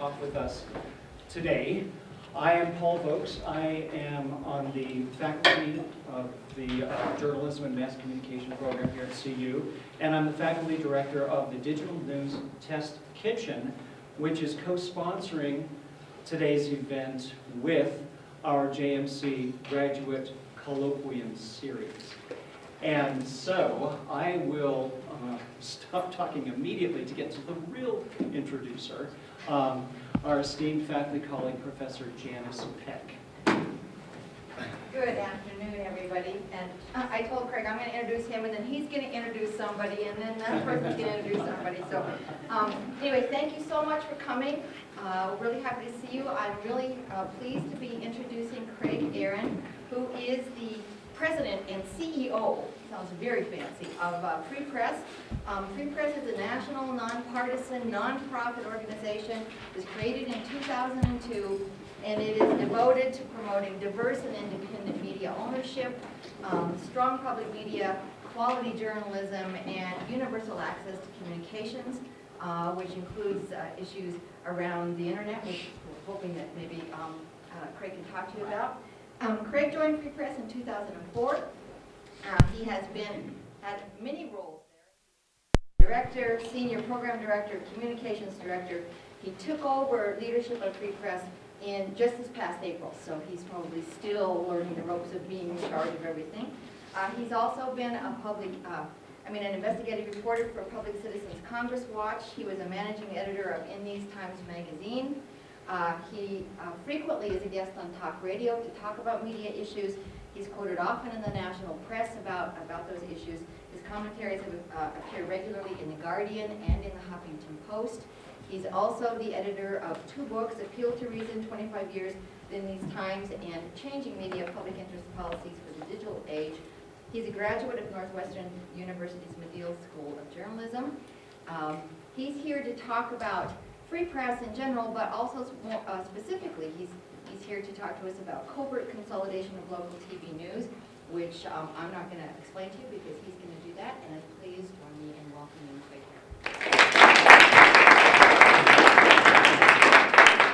talk with us today. I am Paul Vokes. I am on the faculty of the Journalism and Mass Communication program here at CU, and I'm the faculty director of the Digital News Test Kitchen, which is co-sponsoring today's event with our JMC Graduate Colloquium Series. And so I will stop talking immediately to get to the real introducer, our esteemed faculty colleague, Professor Janice Peck. Good afternoon, everybody. And I told Craig I'm going to introduce him, and then he's going to introduce somebody, and then that person's going to introduce somebody. So anyway, thank you so much for coming. Really happy to see you. I'm really pleased to be introducing Craig Aaron, who is the President and CEO, sounds very fancy, of Free Press. Free Press is a national, non-partisan, non-profit organization. It was created in 2002, and it is devoted to promoting diverse and independent media ownership, strong public media, quality journalism, and universal access to communications, which includes issues around the internet, which we're hoping that maybe Craig can talk to you about. Craig joined Free Press in 2004. He has had many roles there. Director, senior program director, communications director. He took over leadership of Free Press in just this past April, so he's probably still learning the ropes of being in charge of everything. He's also been an investigative reporter for Public Citizens Congress Watch. He was a managing editor of In These Times magazine. He frequently is a guest on talk radio to talk about media issues. He's quoted often in the national press about those issues. His commentaries have appeared regularly in The Guardian and in the Huffington Post. He's also the editor of two books, Appeal to Reason, 25 Years in These Times, and Changing Media, Public Interest Policies for the Digital Age. He's a graduate of Northwestern University's Medill School of Journalism. He's here to talk about Free Press in general, but also more specifically, he's here to talk to us about covert consolidation of local TV news, which I'm not going to explain to you because he's going to do that. And please join me in welcoming Craig Aaron.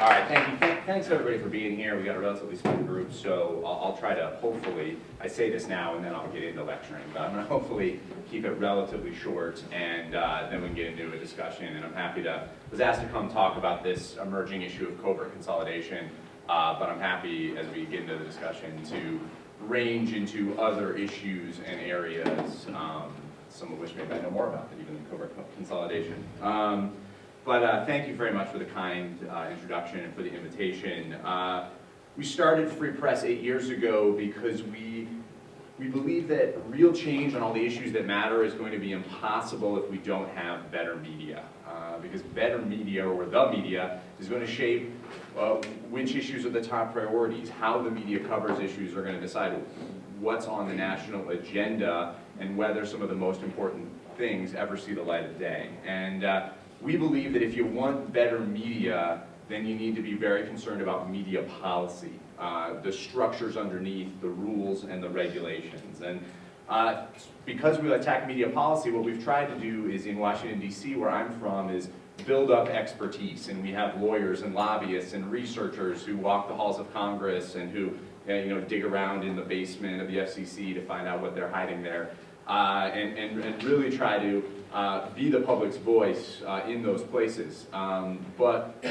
All right, thank you. Thanks everybody for being here. We got a relatively small group, so I'll try to hopefully, I say this now and then I'll get into lecturing, but I'm going to hopefully keep it relatively short, and then we can get into a discussion. And I'm happy to, was asked to come talk about this emerging issue of covert consolidation, but I'm happy as we get into the discussion to range into other issues and areas, some of which maybe I know more about than even covert consolidation. But thank you very much for the kind introduction and for the invitation. We started Free Press 8 years ago because we believe that real change on all the issues that matter is going to be impossible if we don't have better media. Because better media, or the media, is going to shape which issues are the top priorities, how the media covers issues are going to decide what's on the national agenda, and whether some of the most important things ever see the light of day. And we believe that if you want better media, then you need to be very concerned about media policy, the structures underneath, the rules and the regulations. And because we attack media policy, what we've tried to do is in Washington, D.C., where I'm from, is build up expertise. And we have lawyers and lobbyists and researchers who walk the halls of Congress and who dig around in the basement of the FCC to find out what they're hiding there. And really try to be the public's voice in those places. But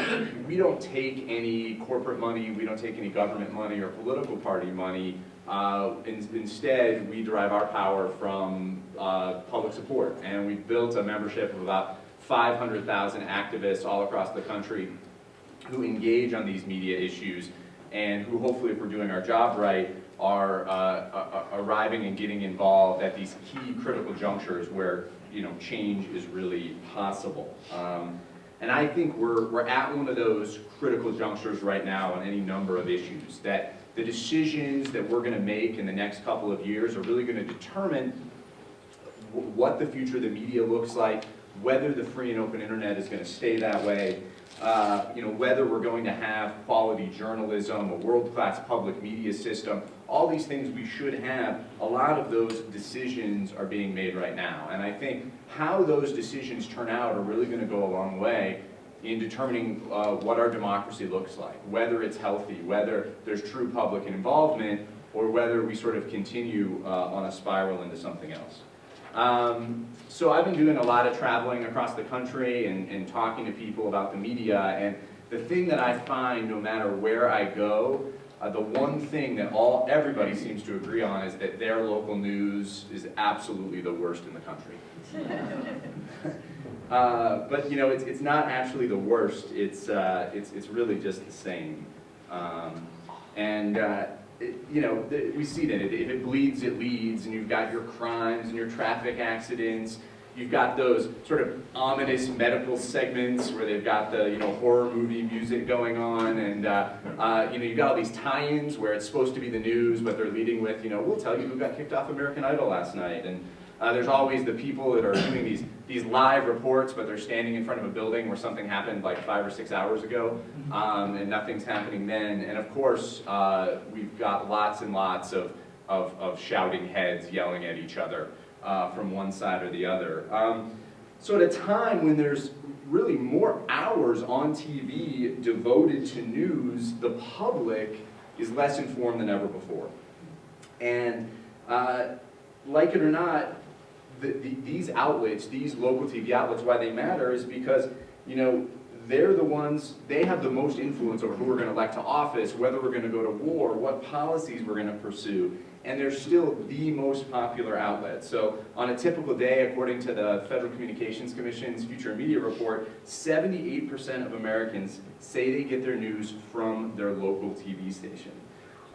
we don't take any corporate money, we don't take any government money or political party money. Instead, we derive our power from public support. And we've built a membership of about 500,000 activists all across the country who engage on these media issues and who hopefully, if we're doing our job right, are arriving and getting involved at these key critical junctures where change is really possible. And I think we're at one of those critical junctures right now on any number of issues, that the decisions that we're going to make in the next couple of years are really going to determine what the future of the media looks like, whether the free and open internet is going to stay that way, whether we're going to have quality journalism, a world-class public media system. All these things we should have. A lot of those decisions are being made right now. And I think how those decisions turn out are really going to go a long way in determining what our democracy looks like, whether it's healthy, whether there's true public involvement, or whether we sort of continue on a spiral into something else. So I've been doing a lot of traveling across the country and talking to people about the media, and the thing that I find no matter where I go, the one thing that everybody seems to agree on is that their local news is absolutely the worst in the country. But you know, it's not actually the worst. It's really just the same. You know, we see that if it bleeds, it leads, and you've got your crimes and your traffic accidents. You've got those sort of ominous medical segments where they've got the, you know, horror movie music going on, and you know, you've got all these tie-ins where it's supposed to be the news, but they're leading with, you know, we'll tell you who got kicked off American Idol last night. And there's always the people that are doing these live reports, but they're standing in front of a building where something happened like 5 or 6 hours ago, and nothing's happening then. And of course, we've got lots and lots of shouting heads yelling at each other from one side or the other. So at a time when there's really more hours on TV devoted to news, the public is less informed than ever before. And like it or not, these outlets, these local TV outlets, why they matter is because, you know, they're the ones, they have the most influence over who we're going to elect to office, whether we're going to go to war, what policies we're going to pursue, and they're still the most popular outlet. So on a typical day, according to the Federal Communications Commission's Future Media Report, 78% of Americans say they get their news from their local TV station.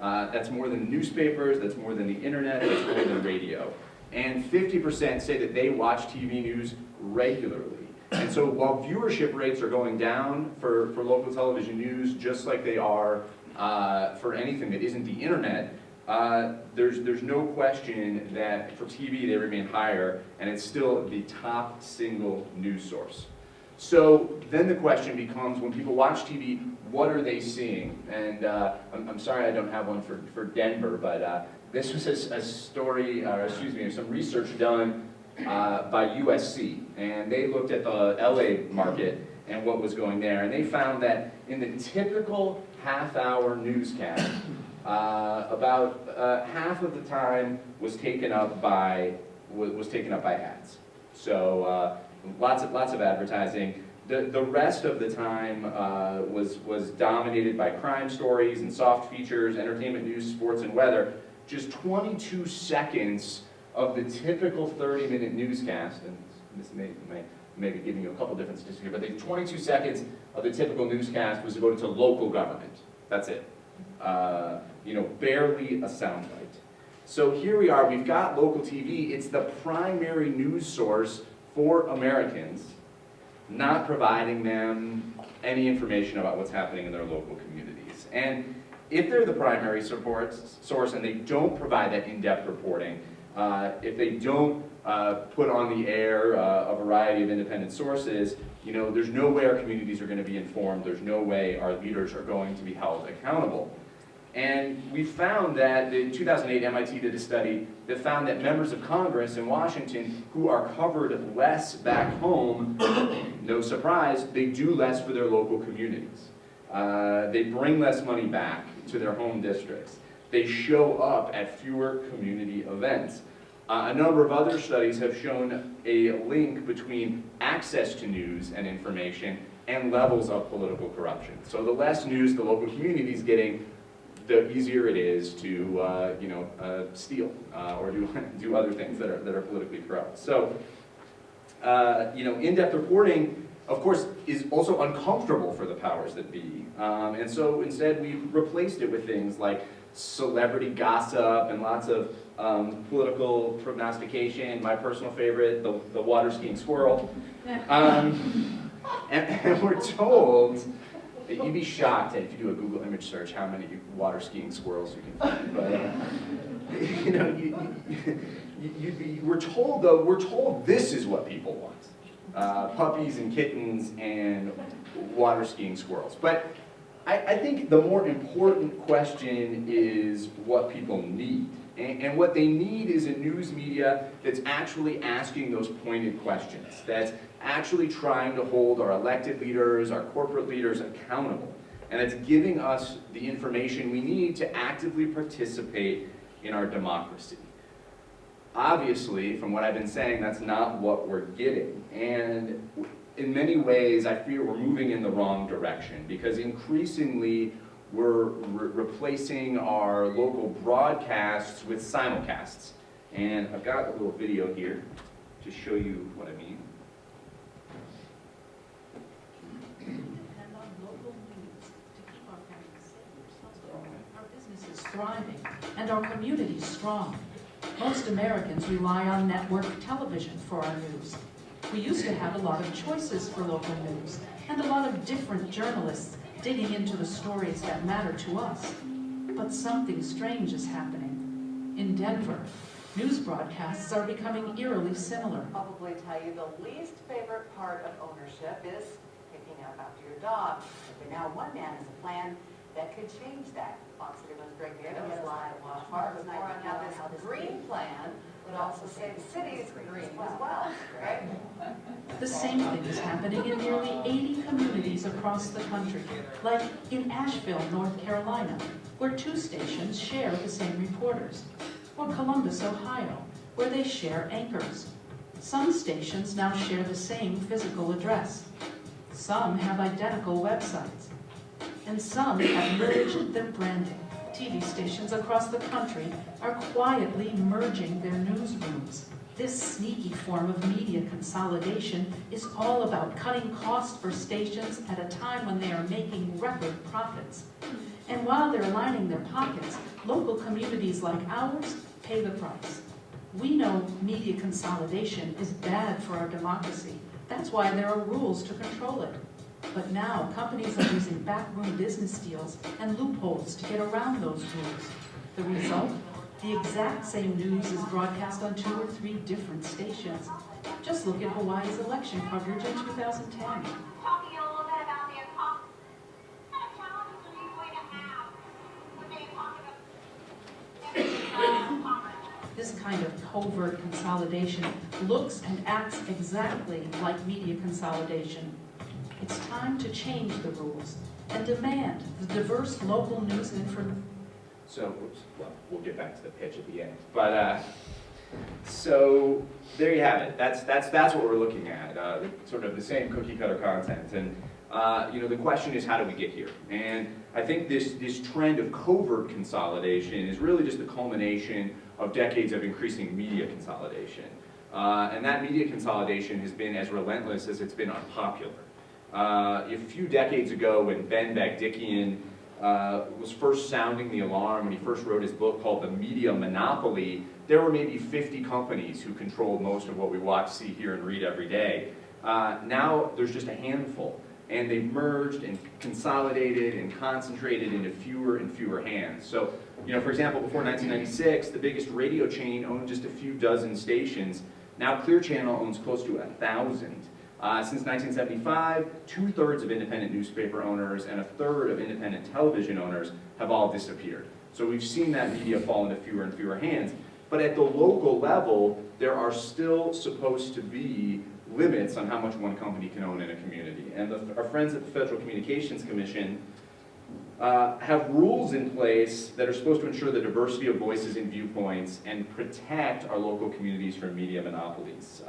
That's more than newspapers, that's more than the internet, that's more than radio. And 50% say that they watch TV news regularly. And so while viewership rates are going down for local television news, just like they are for anything that isn't the internet, there's no question that for TV they remain higher, and it's still the top single news source. So then the question becomes, when people watch TV, what are they seeing? And I'm sorry I don't have one for Denver, but this was a story, or excuse me, some research done by USC, and they looked at the LA market and what was going there, and they found that in the typical half-hour newscast, about half of the time was taken up by ads. So lots of advertising. The rest of the time was dominated by crime stories and soft features, entertainment news, sports, and weather. Just 22 seconds of the typical 30-minute newscast, and this may be giving you a couple different statistics here, but the 22 seconds of the typical newscast was devoted to local government. That's it. You know, barely a soundbite. So here we are, we've got local TV, it's the primary news source for Americans, not providing them any information about what's happening in their local communities. And if they're the primary source and they don't provide that in-depth reporting, if they don't put on the air a variety of independent sources, you know, there's no way our communities are going to be informed, there's no way our leaders are going to be held accountable. And we found that in 2008, MIT did a study that found that members of Congress in Washington who are covered less back home, no surprise, they do less for their local communities. They bring less money back to their home districts. They show up at fewer community events. A number of other studies have shown a link between access to news and information and levels of political corruption. So the less news the local community is getting, the easier it is to steal or do other things that are politically corrupt. So in-depth reporting, of course, is also uncomfortable for the powers that be. And so instead we replaced it with things like celebrity gossip and lots of political prognostication. My personal favorite, the water skiing squirrel. And we're told, you'd be shocked if you do a Google image search how many water skiing squirrels you can find. But we're told this is what people want. Puppies and kittens and water skiing squirrels. But I think the more important question is what people need. And what they need is a news media that's actually asking those pointed questions, that's actually trying to hold our elected leaders, our corporate leaders accountable, and it's giving us the information we need to actively participate in our democracy. Obviously, from what I've been saying, that's not what we're getting. And in many ways, I fear we're moving in the wrong direction, because increasingly we're replacing our local broadcasts with simulcasts. And I've got a little video here to show you what I mean. Depend on local news to keep our families safe, our businesses thriving, and our communities strong. Most Americans rely on network television for our news. We used to have a lot of choices for local news, and a lot of different journalists digging into the stories that matter to us. But something strange is happening. In Denver, news broadcasts are becoming eerily similar. Probably tell you the least favorite part of ownership is picking up after your dog. But now one man has a plan that could change that. Fox City was great here. It was live. Parks and I now this green plan would also save cities green as well, right? The same thing is happening in nearly 80 communities across the country, like in Asheville, North Carolina, where 2 stations share the same reporters, or Columbus, Ohio, where they share anchors. Some stations now share the same physical address. Some have identical websites, and some have merged their branding. TV stations across the country are quietly merging their newsrooms. This sneaky form of media consolidation is all about cutting costs for stations at a time when they are making record profits. And while they're lining their pockets, local communities like ours pay the price. We know media consolidation is bad for our democracy. That's why there are rules to control it. But now, companies are using backroom business deals and loopholes to get around those rules. The result? The exact same news is broadcast on 2 or 3 different stations. Just look at Hawaii's election coverage in 2010. Talking a little bit about the what kind of challenges are you going to have when they talk about This kind of covert consolidation looks and acts exactly like media consolidation. It's time to change the rules and demand the diverse local news information. So, well, we'll get back to the pitch at the end. But, so there you have it. That's what we're looking at, sort of the same cookie cutter content. And, you know, the question is, how do we get here? And I think this trend of covert consolidation is really just the culmination of decades of increasing media consolidation. And that media consolidation has been as relentless as it's been unpopular. A few decades ago, when Ben Bagdikian was first sounding the alarm, when he first wrote his book called The Media Monopoly, there were maybe 50 companies who controlled most of what we watch, see, hear, and read every day. Now there's just a handful, and they've merged and consolidated and concentrated into fewer and fewer hands. So, you know, for example, before 1996, the biggest radio chain owned just a few dozen stations. Now Clear Channel owns close to 1,000. Since 1975, 2/3 of independent newspaper owners and 1/3 of independent television owners have all disappeared. So we've seen that media fall into fewer and fewer hands. But at the local level, there are still supposed to be limits on how much one company can own in a community. And our friends at the Federal Communications Commission have rules in place that are supposed to ensure the diversity of voices and viewpoints and protect our local communities from media monopolies.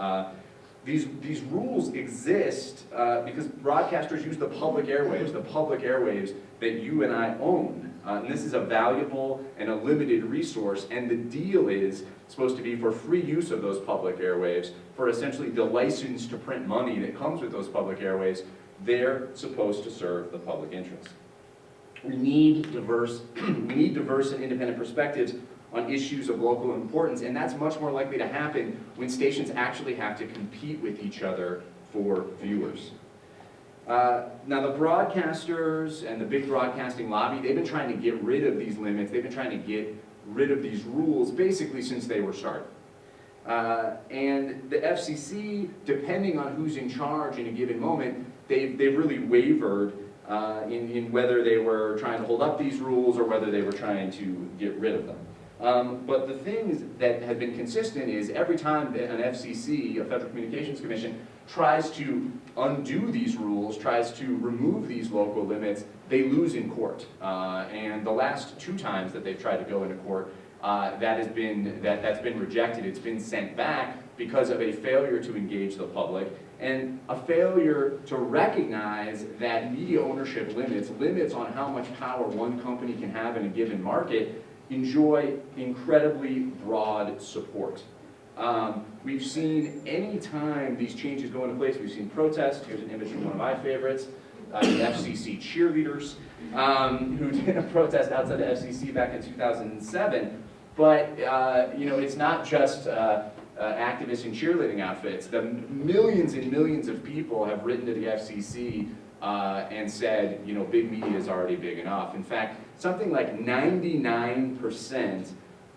These rules exist because broadcasters use the public airwaves that you and I own. And this is a valuable and a limited resource, and the deal is supposed to be for free use of those public airwaves, for essentially the license to print money that comes with those public airwaves. They're supposed to serve the public interest. We need diverse and independent perspectives on issues of local importance, and that's much more likely to happen when stations actually have to compete with each other for viewers. Now the broadcasters and the big broadcasting lobby, they've been trying to get rid of these limits, they've been trying to get rid of these rules basically since they were started. And the FCC, depending on who's in charge in a given moment, they've really wavered in whether they were trying to hold up these rules or whether they were trying to get rid of them. But the things that have been consistent is every time that an FCC, a Federal Communications Commission, tries to undo these rules, tries to remove these local limits, they lose in court. And the last 2 times that they've tried to go into court, that's been rejected. It's been sent back because of a failure to engage the public and a failure to recognize that media ownership limits on how much power one company can have in a given market, enjoy incredibly broad support. We've seen any time these changes go into place, we've seen protests. Here's an image from one of my favorites, the FCC cheerleaders who did a protest outside the FCC back in 2007. But it's not just activists in cheerleading outfits. The millions and millions of people have written to the FCC and said, big media is already big enough. In fact, something like 99%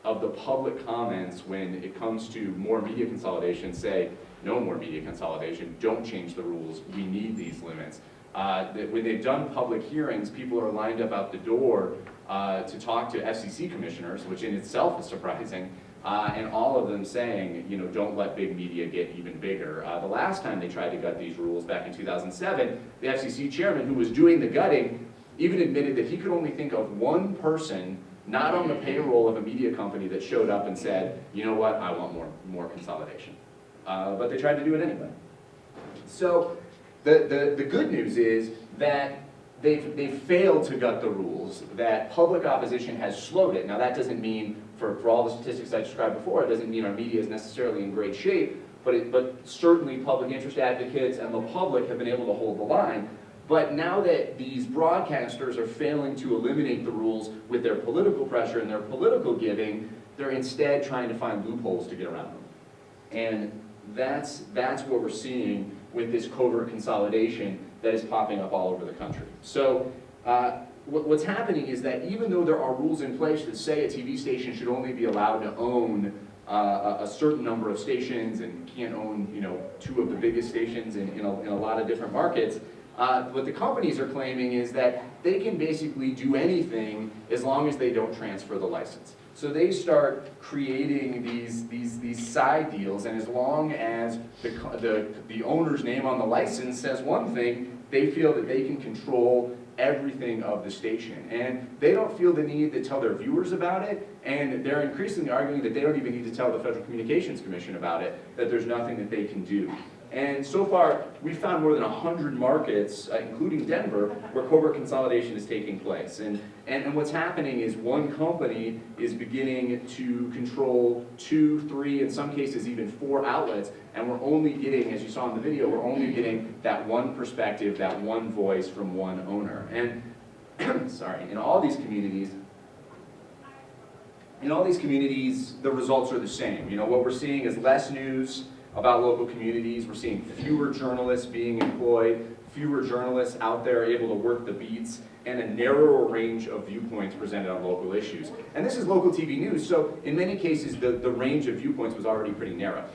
of the public comments when it comes to more media consolidation say, no more media consolidation, don't change the rules, we need these limits. When they've done public hearings, people are lined up out the door to talk to FCC commissioners, which in itself is surprising, and all of them saying, don't let big media get even bigger. The last time they tried to gut these rules back in 2007, the FCC chairman who was doing the gutting even admitted that he could only think of one person not on the payroll of a media company that showed up and said, you know what, I want more consolidation. But they tried to do it anyway. So the good news is that they've failed to gut the rules, that public opposition has slowed it. Now that doesn't mean, for all the statistics I described before, it doesn't mean our media is necessarily in great shape, but certainly public interest advocates and the public have been able to hold the line. But now that these broadcasters are failing to eliminate the rules with their political pressure and their political giving, they're instead trying to find loopholes to get around them. And that's what we're seeing with this covert consolidation that is popping up all over the country. So what's happening is that even though there are rules in place that say a TV station should only be allowed to own a certain number of stations and can't own 2 of the biggest stations in a lot of different markets, what the companies are claiming is that they can basically do anything as long as they don't transfer the license. So they start creating these side deals, and as long as the owner's name on the license says one thing, they feel that they can control everything of the station. And they don't feel the need to tell their viewers about it, and they're increasingly arguing that they don't even need to tell the Federal Communications Commission about it, that there's nothing that they can do. And so far, we've found more than 100 markets, including Denver, where covert consolidation is taking place. And what's happening is one company is beginning to control 2, 3, in some cases even 4 outlets, and we're only getting, as you saw in the video, we're only getting that one perspective, that one voice from one owner. And, sorry, in all these communities, the results are the same. What we're seeing is less news about local communities. We're seeing fewer journalists being employed, fewer journalists out there able to work the beats, and a narrower range of viewpoints presented on local issues. And this is local TV news, so in many cases the range of viewpoints was already pretty narrow.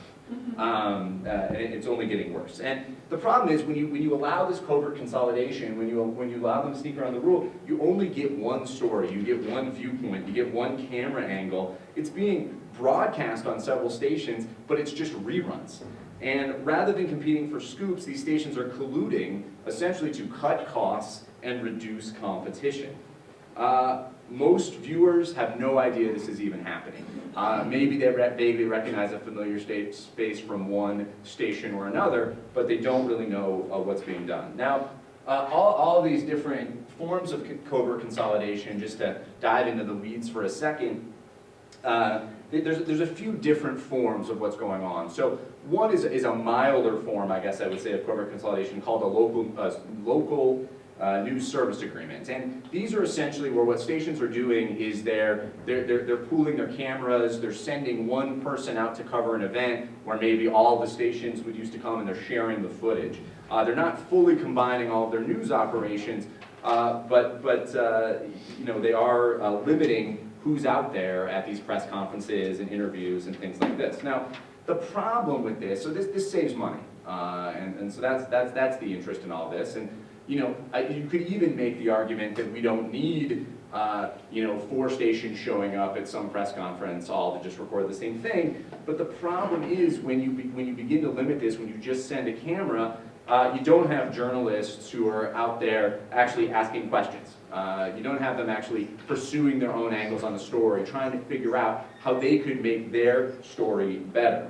And it's only getting worse. And the problem is when you allow this covert consolidation, when you allow them to sneak around the rule, you only get one story, you get one viewpoint, you get one camera angle. It's being broadcast on several stations, but it's just reruns. And rather than competing for scoops, these stations are colluding essentially to cut costs and reduce competition. Most viewers have no idea this is even happening. Maybe they vaguely recognize a familiar space from one station or another, but they don't really know what's being done. Now, all these different forms of covert consolidation, just to dive into the weeds for a second, there's a few different forms of what's going on. So one is a milder form, I guess I would say, of covert consolidation called a local news service agreement. And these are essentially where what stations are doing is they're pooling their cameras, they're sending one person out to cover an event where maybe all the stations would used to come, and they're sharing the footage. They're not fully combining all of their news operations, but they are limiting who's out there at these press conferences and interviews and things like this. Now, the problem with this, so this saves money, and so that's the interest in all this. And you could even make the argument that we don't need you know, 4 stations showing up at some press conference all to just record the same thing. But the problem is when you begin to limit this, when you just send a camera, you don't have journalists who are out there actually asking questions. You don't have them actually pursuing their own angles on the story, trying to figure out how they could make their story better.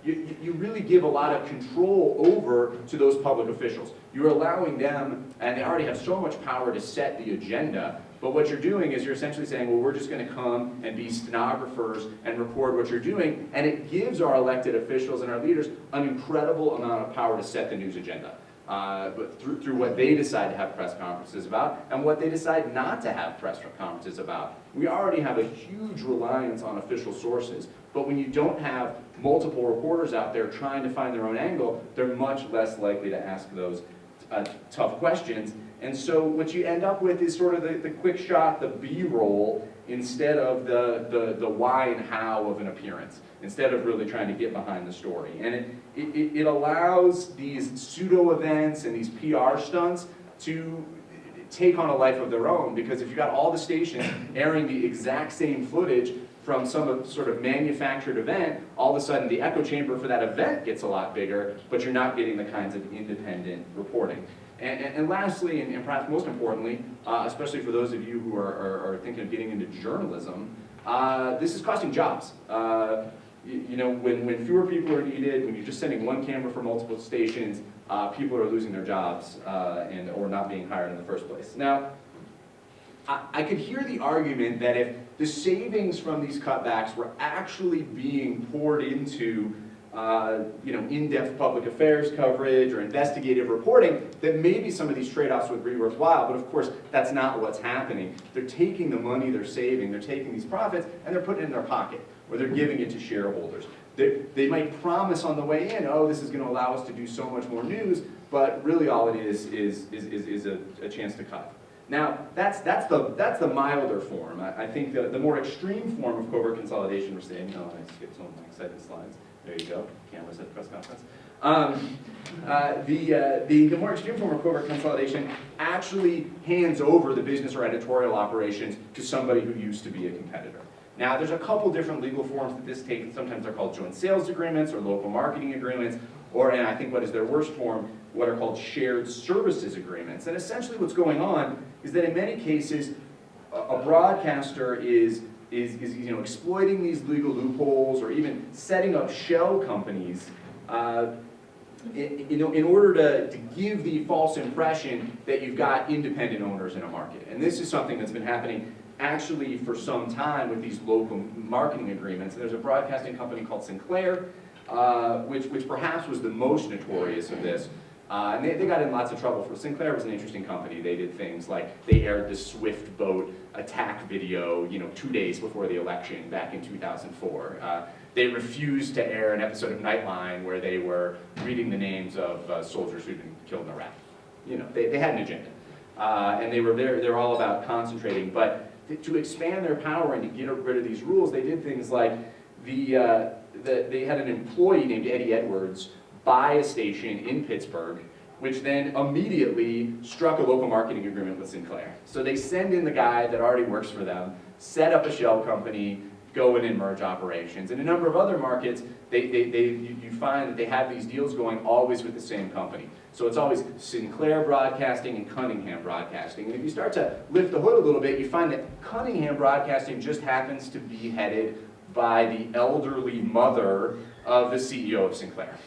You really give a lot of control over to those public officials. You're allowing them, and they already have so much power to set the agenda, but what you're doing is you're essentially saying, well, we're just going to come and be stenographers and record what you're doing, and it gives our elected officials and our leaders an incredible amount of power to set the news agenda. But through what they decide to have press conferences about and what they decide not to have press conferences about. We already have a huge reliance on official sources, but when you don't have multiple reporters out there trying to find their own angle, they're much less likely to ask those tough questions. And so what you end up with is sort of the quick shot, the B-roll, instead of the why and how of an appearance, instead of really trying to get behind the story. And it allows these pseudo events and these PR stunts to take on a life of their own, because if you've got all the stations airing the exact same footage from some sort of manufactured event, all of a sudden the echo chamber for that event gets a lot bigger, but you're not getting the kinds of independent reporting. And lastly, and perhaps most importantly, especially for those of you who are thinking of getting into journalism, this is costing jobs. You know, when fewer people are needed, when you're just sending one camera for multiple stations, people are losing their jobs or not being hired in the first place. Now, I could hear the argument that if the savings from these cutbacks were actually being poured into you know, in-depth public affairs coverage or investigative reporting, that maybe some of these trade-offs would be worthwhile, but of course that's not what's happening. They're taking the money they're saving, they're taking these profits, and they're putting it in their pocket, or they're giving it to shareholders. They might promise on the way in, oh, this is going to allow us to do so much more news, but really all it is a chance to cut. Now, that's the milder form. I think the more extreme form of covert consolidation, we're saying, oh, I skipped some of my exciting slides. There you go, cameras at press conference. The more extreme form of covert consolidation actually hands over the business or editorial operations to somebody who used to be a competitor. Now, there's a couple different legal forms that this takes. Sometimes they're called joint sales agreements or local marketing agreements, or, and I think what is their worst form, what are called shared services agreements. And essentially what's going on is that in many cases, a broadcaster is you know, exploiting these legal loopholes or even setting up shell companies in order to give the false impression that you've got independent owners in a market. And this is something that's been happening actually for some time with these local marketing agreements. And there's a broadcasting company called Sinclair, which perhaps was the most notorious of this. And they got in lots of trouble for. Sinclair was an interesting company. They did things like they aired the Swift boat attack video, you know, 2 days before the election back in 2004. They refused to air an episode of Nightline where they were reading the names of soldiers who'd been killed in Iraq. You know, they had an agenda, and they're all about concentrating. But to expand their power and to get rid of these rules, they did things like they had an employee named Eddie Edwards buy a station in Pittsburgh, which then immediately struck a local marketing agreement with Sinclair. So they send in the guy that already works for them, set up a shell company, go in and merge operations. In a number of other markets, you find that they have these deals going always with the same company. So it's always Sinclair Broadcasting and Cunningham Broadcasting. And if you start to lift the hood a little bit, you find that Cunningham Broadcasting just happens to be headed by the elderly mother of the CEO of Sinclair.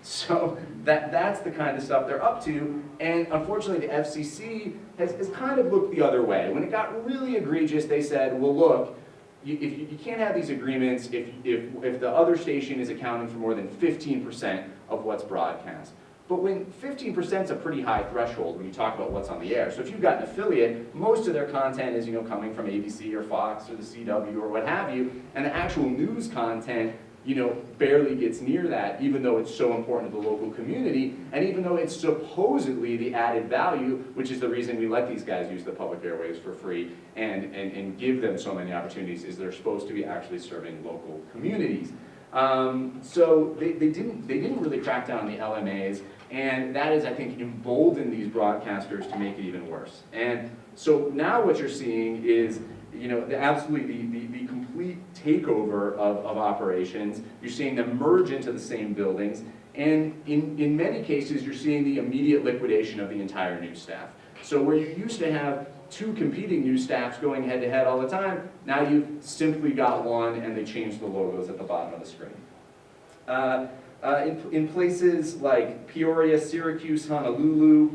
So that's the kind of stuff they're up to, and unfortunately the FCC has kind of looked the other way. When it got really egregious, they said, well look, you can't have these agreements if the other station is accounting for more than 15% of what's broadcast. But when 15% is a pretty high threshold when you talk about what's on the air. So if you've got an affiliate, most of their content is, you know, coming from ABC or Fox or the CW or what have you, and the actual news content, you know, barely gets near that, even though it's so important to the local community, and even though it's supposedly the added value, which is the reason we let these guys use the public airwaves for free and give them so many opportunities, is they're supposed to be actually serving local communities. So they didn't really crack down on the LMAs, And that is, I think, emboldened these broadcasters to make it even worse. And so now what you're seeing is, absolutely the complete takeover of operations. You're seeing them merge into the same buildings. And in many cases, you're seeing the immediate liquidation of the entire news staff. So where you used to have two competing news staffs going head to head all the time, now you've simply got one and they change the logos at the bottom of the screen. In places like Peoria, Syracuse, Honolulu,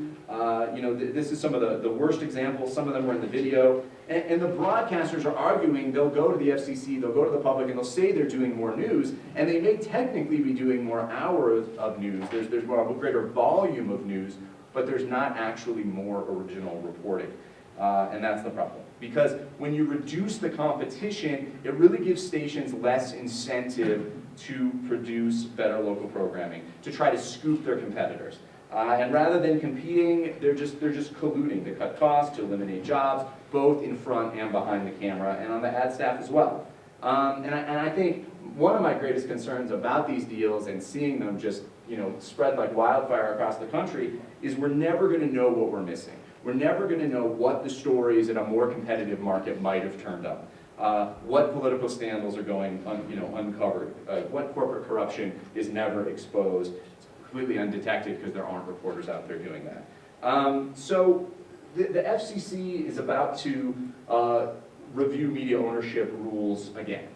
this is some of the worst examples. Some of them were in the video. And the broadcasters are arguing they'll go to the FCC, they'll go to the public, and they'll say they're doing more news, and they may technically be doing more hours of news. There's more, a greater volume of news, but there's not actually more original reporting. And that's the problem. Because when you reduce the competition, it really gives stations less incentive to produce better local programming, to try to scoop their competitors. And rather than competing, they're just colluding to cut costs, to eliminate jobs, both in front and behind the camera, and on the ad staff as well. And I think one of my greatest concerns about these deals and seeing them just spread like wildfire across the country is we're never going to know what we're missing. We're never going to know what the stories in a more competitive market might have turned up. What political scandals are going uncovered. What corporate corruption is never exposed. It's completely undetected because there aren't reporters out there doing that. So the FCC is about to review media ownership rules again.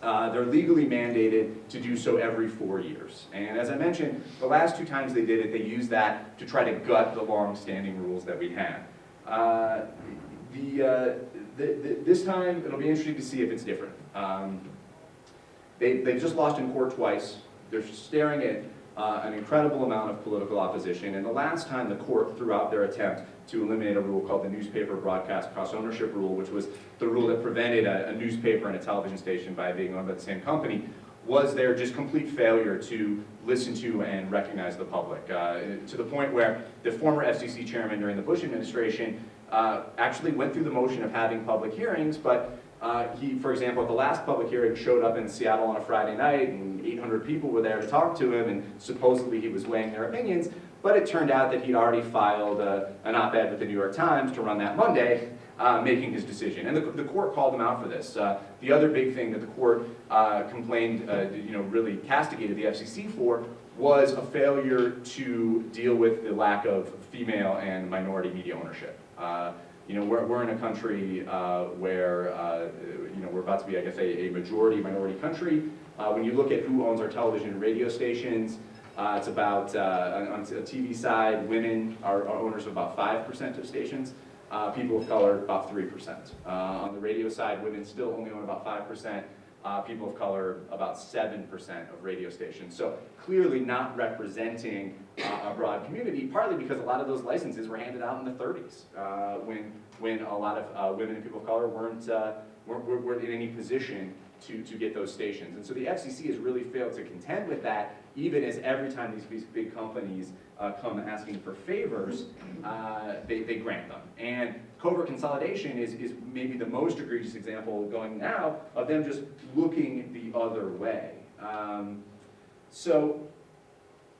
They're legally mandated to do so every 4 years. And as I mentioned, the last 2 times they did it, they used that to try to gut the long-standing rules that we had. This time, it'll be interesting to see if it's different. They've just lost in court twice. They're staring at an incredible amount of political opposition. And the last time the court threw out their attempt to eliminate a rule called the Newspaper Broadcast Cross-Ownership Rule, which was the rule that prevented a newspaper and a television station by being owned by the same company, was their just complete failure to listen to and recognize the public. To the point where the former FCC chairman during the Bush administration actually went through the motion of having public hearings, but he, for example, at the last public hearing, showed up in Seattle on a Friday night, and 800 people were there to talk to him, and supposedly he was weighing their opinions, but it turned out that he'd already filed an op-ed with the New York Times to run that Monday, making his decision. And the court called him out for this. The other big thing that the court complained, really castigated the FCC for was a failure to deal with the lack of female and minority media ownership. We're in a country where we're about to be, I guess, a majority minority country. When you look at who owns our television and radio stations, it's about, on the TV side, women are owners of about 5% of stations. People of color, about 3%. On the radio side, women still only own about 5%. People of color, about 7% of radio stations. So clearly not representing a broad community, partly because a lot of those licenses were handed out in the 30s, when a lot of women and people of color weren't in any position to get those stations. And so the FCC has really failed to contend with that, even as every time these big companies come asking for favors, they grant them. And Covert Consolidation is maybe the most egregious example going now of them just looking the other way.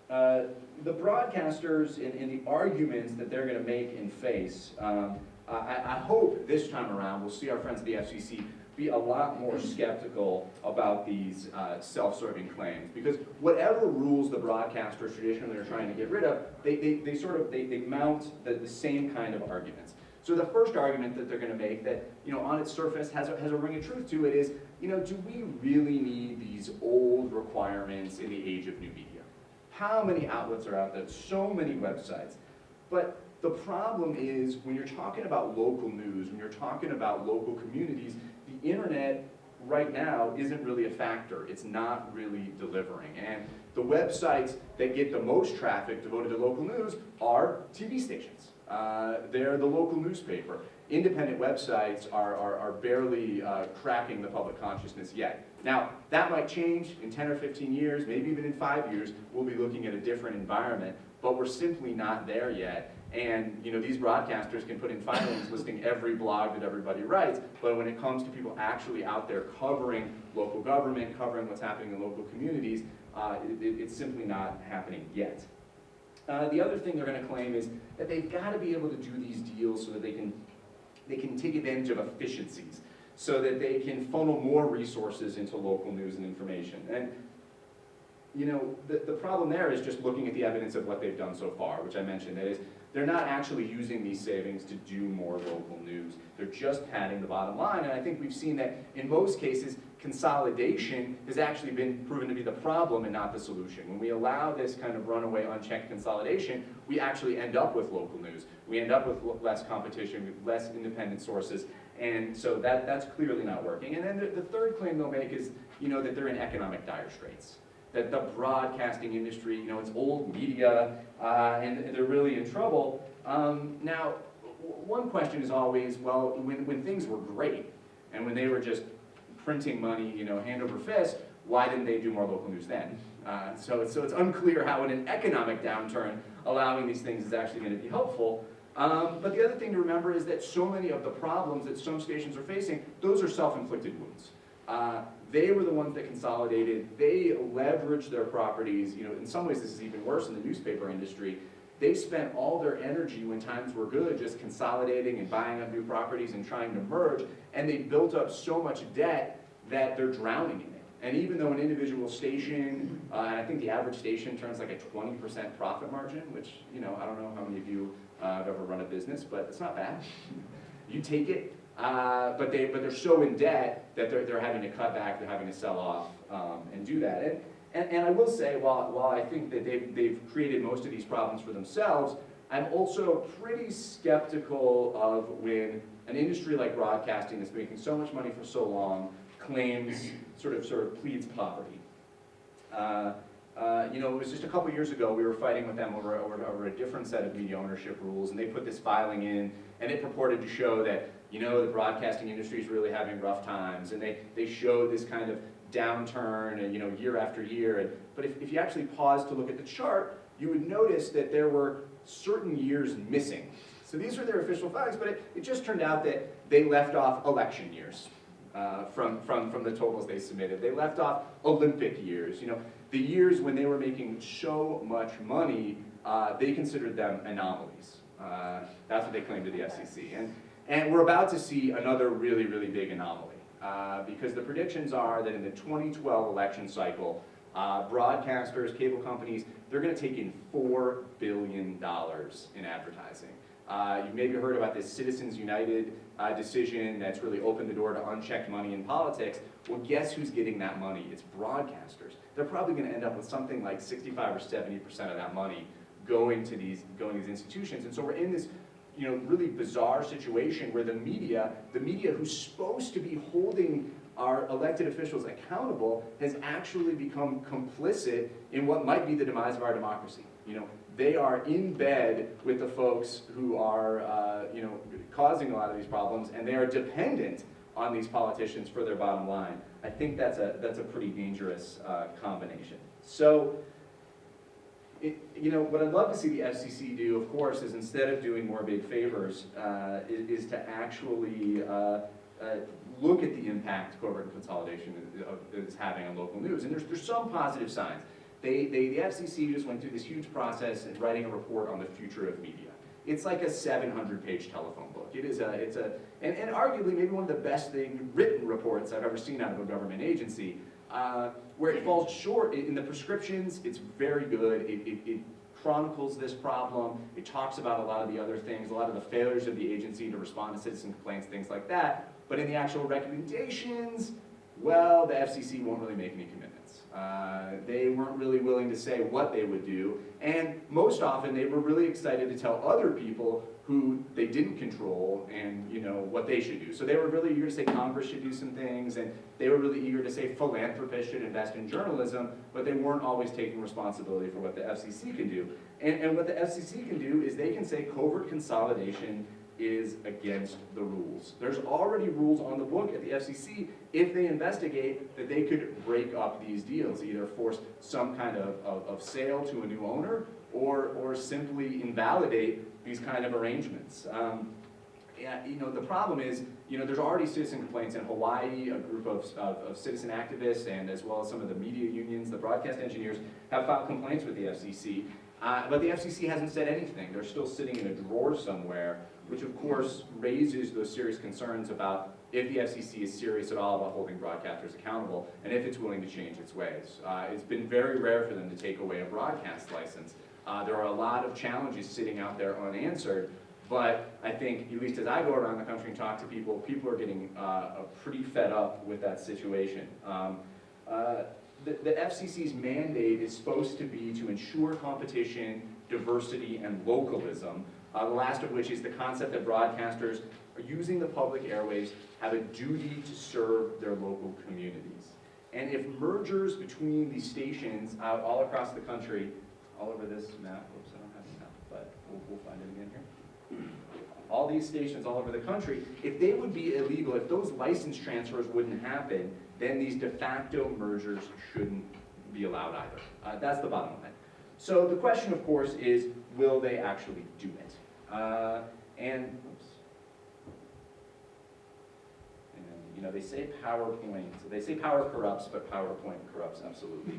The broadcasters and the arguments that they're going to make and face, I hope this time around we'll see our friends at the FCC be a lot more skeptical about these self-serving claims, because whatever rules the broadcasters traditionally are trying to get rid of, they mount the same kind of arguments. So the first argument that they're going to make that on its surface has a ring of truth to it is, do we really need these old requirements in the age of new media? How many outlets are out there? So many websites. But the problem is, when you're talking about local news, when you're talking about local communities, the internet right now isn't really a factor. It's not really delivering. And the websites that get the most traffic devoted to local news are TV stations. They're the local newspaper. Independent websites are barely cracking the public consciousness yet. Now, that might change in 10 or 15 years, maybe even in 5 years. We'll be looking at a different environment, but we're simply not there yet. And these broadcasters can put in filings listing every blog that everybody writes, but when it comes to people actually out there covering local government, covering what's happening in local communities, it's simply not happening yet. The other thing they're going to claim is that they've got to be able to do these deals so that they can take advantage of efficiencies, so that they can funnel more resources into local news and information. And you know, the problem there is just looking at the evidence of what they've done so far, which I mentioned. That is, they're not actually using these savings to do more local news. They're just padding the bottom line. And I think we've seen that in most cases, consolidation has actually been proven to be the problem and not the solution. When we allow this kind of runaway unchecked consolidation, we actually end up with local news. We end up with less competition, with less independent sources. And so that's clearly not working. And then the third claim they'll make is, you know, that they're in economic dire straits. That the broadcasting industry, you know, it's old media, and they're really in trouble. Now, one question is always, well, when things were great, and when they were just printing money, you know, hand over fist, why didn't they do more local news then? So it's unclear how in an economic downturn, allowing these things is actually going to be helpful. But the other thing to remember is that so many of the problems that some stations are facing, those are self-inflicted wounds. They were the ones that consolidated. They leveraged their properties. You know, in some ways, this is even worse in the newspaper industry. They spent all their energy when times were good just consolidating and buying up new properties and trying to merge, and they built up so much debt that they're drowning in it. And even though an individual station, and I think the average station turns like a 20% profit margin, which, you know, I don't know how many of you have ever run a business, but it's not bad. You take it. But they're so in debt that they're having to cut back, they're having to sell off and do that. And I will say, while I think that they've created most of these problems for themselves, I'm also pretty skeptical of when an industry like broadcasting that's making so much money for so long claims, sort of pleads poverty. You know, it was just a couple years ago we were fighting with them over a different set of media ownership rules, and they put this filing in, and it purported to show that, you know, the broadcasting industry is really having rough times, and they showed this kind of downturn, and, you know, year after year. But if you actually pause to look at the chart, you would notice that there were certain years missing. So these were their official filings, but it just turned out that they left off election years from the totals they submitted. They left off Olympic years. You know, the years when they were making so much money, they considered them anomalies. That's what they claimed to the FCC. And we're about to see another really, really big anomaly. Because the predictions are that in the 2012 election cycle, broadcasters, cable companies, they're going to take in $4 billion in advertising. You've maybe heard about this Citizens United decision that's really opened the door to unchecked money in politics. Well, guess who's getting that money? It's broadcasters. They're probably going to end up with something like 65 or 70% of that money going to these institutions. And so we're in this, you know, really bizarre situation where the media who's supposed to be holding our elected officials accountable has actually become complicit in what might be the demise of our democracy. You know, they are in bed with the folks who are, you know, causing a lot of these problems, and they are dependent on these politicians for their bottom line. I think that's a pretty dangerous combination. So, you know, what I'd love to see the FCC do, of course, is instead of doing more big favors, is to actually look at the impact covert consolidation is having on local news. And there's some positive signs. The FCC just went through this huge process in writing a report on the future of media. It's like a 700-page telephone book. And arguably maybe one of the best written reports I've ever seen out of a government agency. Where it falls short in the prescriptions, it's very good. It chronicles this problem. It talks about a lot of the other things, a lot of the failures of the agency to respond to citizen complaints, things like that. But in the actual recommendations, well, the FCC won't really make any commitments. They weren't really willing to say what they would do, and most often they were really excited to tell other people who they didn't control and, you know, what they should do. So they were really eager to say Congress should do some things, and they were really eager to say philanthropists should invest in journalism, but they weren't always taking responsibility for what the FCC can do. And what the FCC can do is they can say covert consolidation is against the rules. There's already rules on the book at the FCC if they investigate that they could break up these deals, either force some kind of sale to a new owner or simply invalidate these kind of arrangements. Yeah, you know, the problem is, you know, there's already citizen complaints in Hawaii. A group of citizen activists and as well as some of the media unions, the broadcast engineers, have filed complaints with the FCC. But the FCC hasn't said anything. They're still sitting in a drawer somewhere, which of course raises those serious concerns about if the FCC is serious at all about holding broadcasters accountable, and if it's willing to change its ways. It's been very rare for them to take away a broadcast license. There are a lot of challenges sitting out there unanswered, but I think, at least as I go around the country and talk to people, people are getting pretty fed up with that situation. The FCC's mandate is supposed to be to ensure competition, diversity, and localism, the last of which is the concept that broadcasters are using the public airwaves have a duty to serve their local communities. And if mergers between these stations all across the country, all over this map, oops, I don't have the map, but we'll find it again here. All these stations all over the country, if they would be illegal, if those license transfers wouldn't happen, then these de facto mergers shouldn't be allowed either. That's the bottom line. So the question, of course, is, will they actually do it? You know, they say PowerPoint, they say power corrupts, but PowerPoint corrupts absolutely.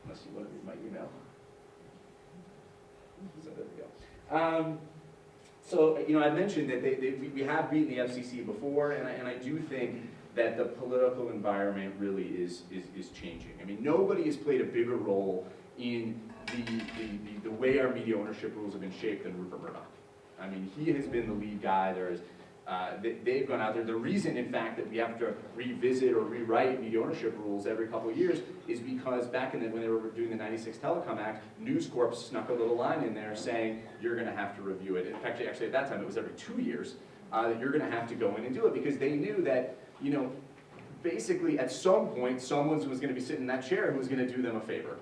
Unless you want to read my email. So there we go. So, you know, I mentioned that we have beaten the FCC before, and I do think that the political environment really is changing. I mean, nobody has played a bigger role in the way our media ownership rules have been shaped than Rupert Murdoch. I mean, he has been the lead guy. They've gone out there. The reason, in fact, that we have to revisit or rewrite media ownership rules every couple of years is because back when they were doing the '96 Telecom Act, News Corp snuck a little line in there saying, you're going to have to review it. In fact, actually at that time, it was every 2 years that you're going to have to go in and do it, because they knew that, you know, basically at some point, someone was going to be sitting in that chair who was going to do them a favor.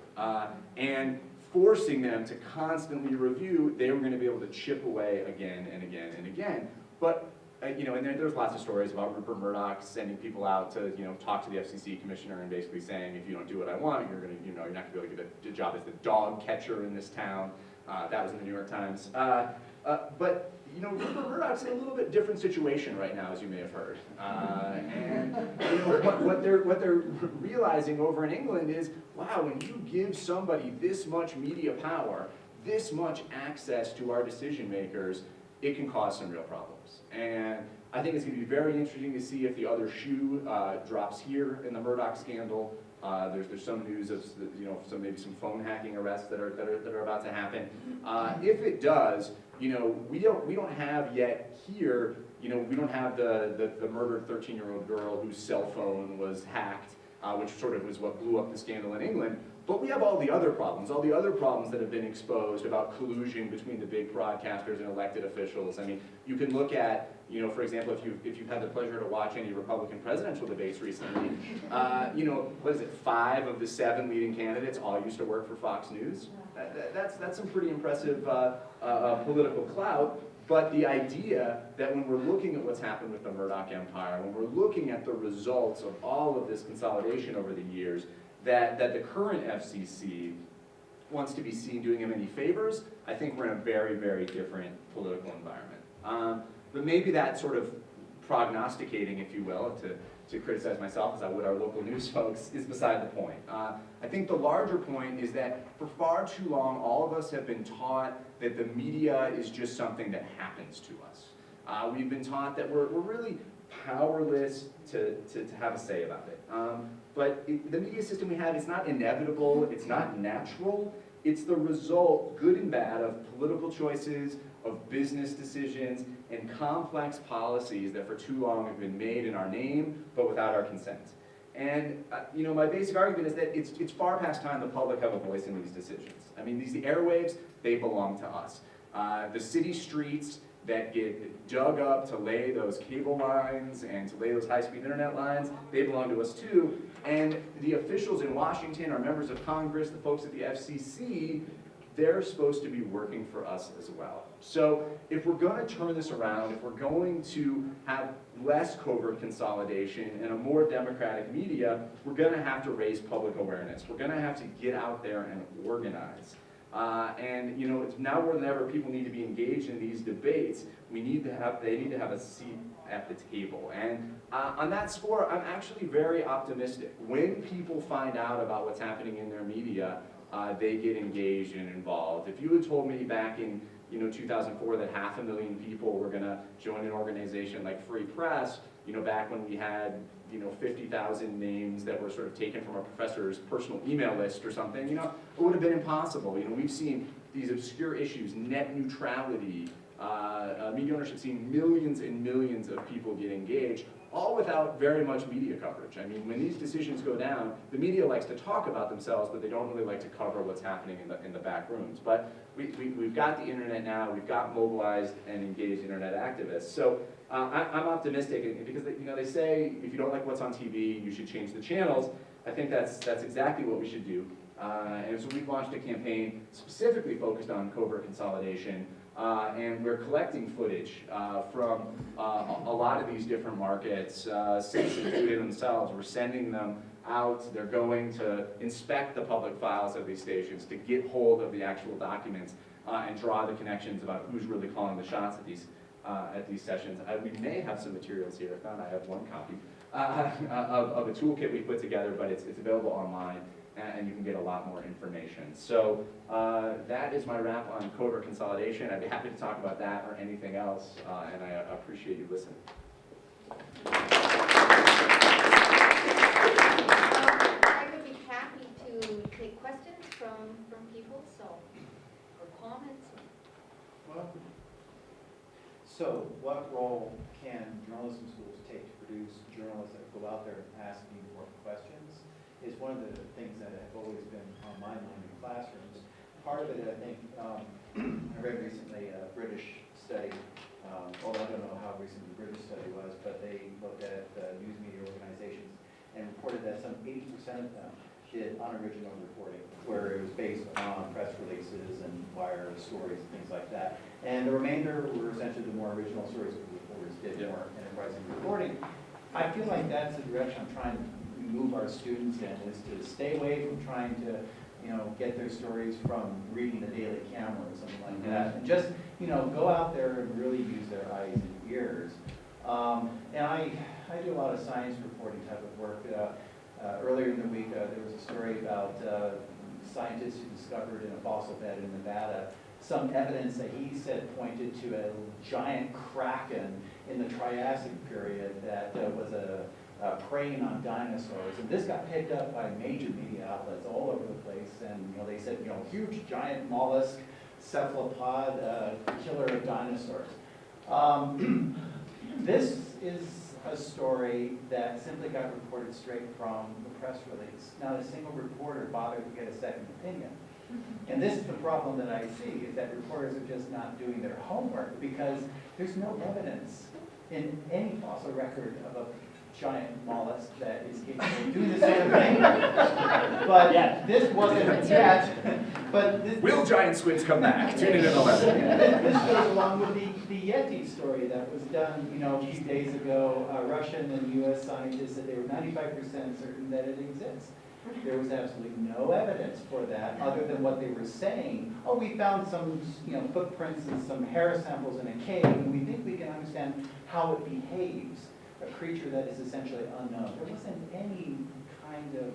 And forcing them to constantly review, they were going to be able to chip away again and again and again. But you know, and there's lots of stories about Rupert Murdoch sending people out to, you know, talk to the FCC commissioner and basically saying, if you don't do what I want, you're going to, you know, you're not going to be able to get a job as the dog catcher in this town. That was in the New York Times. But you know, Rupert Murdoch's in a little bit different situation right now, as you may have heard. And you know, what they're realizing over in England is, wow, when you give somebody this much media power, this much access to our decision makers, it can cause some real problems. And I think it's going to be very interesting to see if the other shoe drops here in the Murdoch scandal. There's some news of, you know, maybe some phone hacking arrests that are about to happen. If it does, you know, we don't have yet here, you know, we don't have the murdered 13-year-old girl whose cell phone was hacked, which sort of was what blew up the scandal in England. But we have all the other problems that have been exposed about collusion between the big broadcasters and elected officials. I mean, you can look at, you know, for example, if you've had the pleasure to watch any Republican presidential debates recently, you know, what is it, 5 of the 7 leading candidates all used to work for Fox News. That's some pretty impressive political clout. But the idea that when we're looking at what's happened with the Murdoch empire, when we're looking at the results of all of this consolidation over the years, that the current FCC wants to be seen doing him any favors, I think we're in a very, very different political environment. But maybe that sort of prognosticating, if you will, to criticize myself as I would our local news folks, is beside the point. I think the larger point is that for far too long, all of us have been taught that the media is just something that happens to us. We've been taught that we're really powerless to have a say about it. But the media system we have is not inevitable, it's not natural, it's the result, good and bad, of political choices, of business decisions, and complex policies that for too long have been made in our name, but without our consent. And you know, my basic argument is that it's far past time the public have a voice in these decisions. I mean, the airwaves, they belong to us. The city streets that get dug up to lay those cable lines and to lay those high-speed internet lines, they belong to us too. And the officials in Washington, our members of Congress, the folks at the FCC, they're supposed to be working for us as well. So if we're going to turn this around, if we're going to have less covert consolidation and a more democratic media, we're going to have to raise public awareness. We're going to have to get out there and organize. And you know, it's now more than ever, people need to be engaged in these debates. They need to have a seat at the table. And on that score, I'm actually very optimistic. When people find out about what's happening in their media, they get engaged and involved. If you had told me back in 2004 that 500,000 people were going to join an organization like Free Press, back when we had 50,000 names that were sort of taken from a professor's personal email list or something, it would have been impossible. We've seen these obscure issues, net neutrality, media ownership, seeing millions and millions of people get engaged, all without very much media coverage. I mean, when these decisions go down, the media likes to talk about themselves, but they don't really like to cover what's happening in the back rooms. But we've got the internet now, we've got mobilized and engaged internet activists. So I'm optimistic, because they say if you don't like what's on TV, you should change the channels. I think that's exactly what we should do. And so we've launched a campaign specifically focused on covert consolidation. And we're collecting footage from a lot of these different markets. Citizens do it themselves. We're sending them out. They're going to inspect the public files of these stations to get hold of the actual documents and draw the connections about who's really calling the shots at these sessions. We may have some materials here. If not, I have one copy of a toolkit we put together, but it's available online, and you can get a lot more information. So that is my wrap on covert consolidation. I'd be happy to talk about that or anything else, and I appreciate you listening. I would be happy to take questions from people, or comments. So what role can journalism schools take to produce journalists that go out there asking more questions is one of the things that have always been on my mind in classrooms. Part of it, I think, I read recently a British study, although I don't know how recent the British study was, but they looked at news media organizations and reported that some 80% of them did unoriginal reporting, where it was based on press releases and wire stories and things like that. And the remainder were essentially the more original stories that the reporters did, more enterprising reporting. I feel like that's the direction I'm trying to move our students in, is to stay away from trying to, get their stories from reading the Daily Camera or something like that, and just, go out there and really use their eyes and ears. And I do a lot of science reporting type of work. Earlier in the week, there was a story about scientists who discovered in a fossil bed in Nevada some evidence that he said pointed to a giant kraken in the Triassic period that was preying on dinosaurs. And this got picked up by major media outlets all over the place. And they said, huge giant mollusk, cephalopod, killer of dinosaurs. This is a story that simply got reported straight from the press release. Not a single reporter bothered to get a second opinion. And this is the problem that I see, is that reporters are just not doing their homework, because there's no evidence in any fossil record of a giant mollusk that is capable of doing the same thing. But this wasn't yet. But this, will giant squids come back? Tune in at 11. This goes along with the Yeti story that was done, a few days ago. Russian and U.S. scientists said they were 95% certain that it exists. There was absolutely no evidence for that, other than what they were saying. Oh, we found some, footprints and some hair samples in a cave, and we think we can understand how it behaves. A creature that is essentially unknown. There wasn't any kind of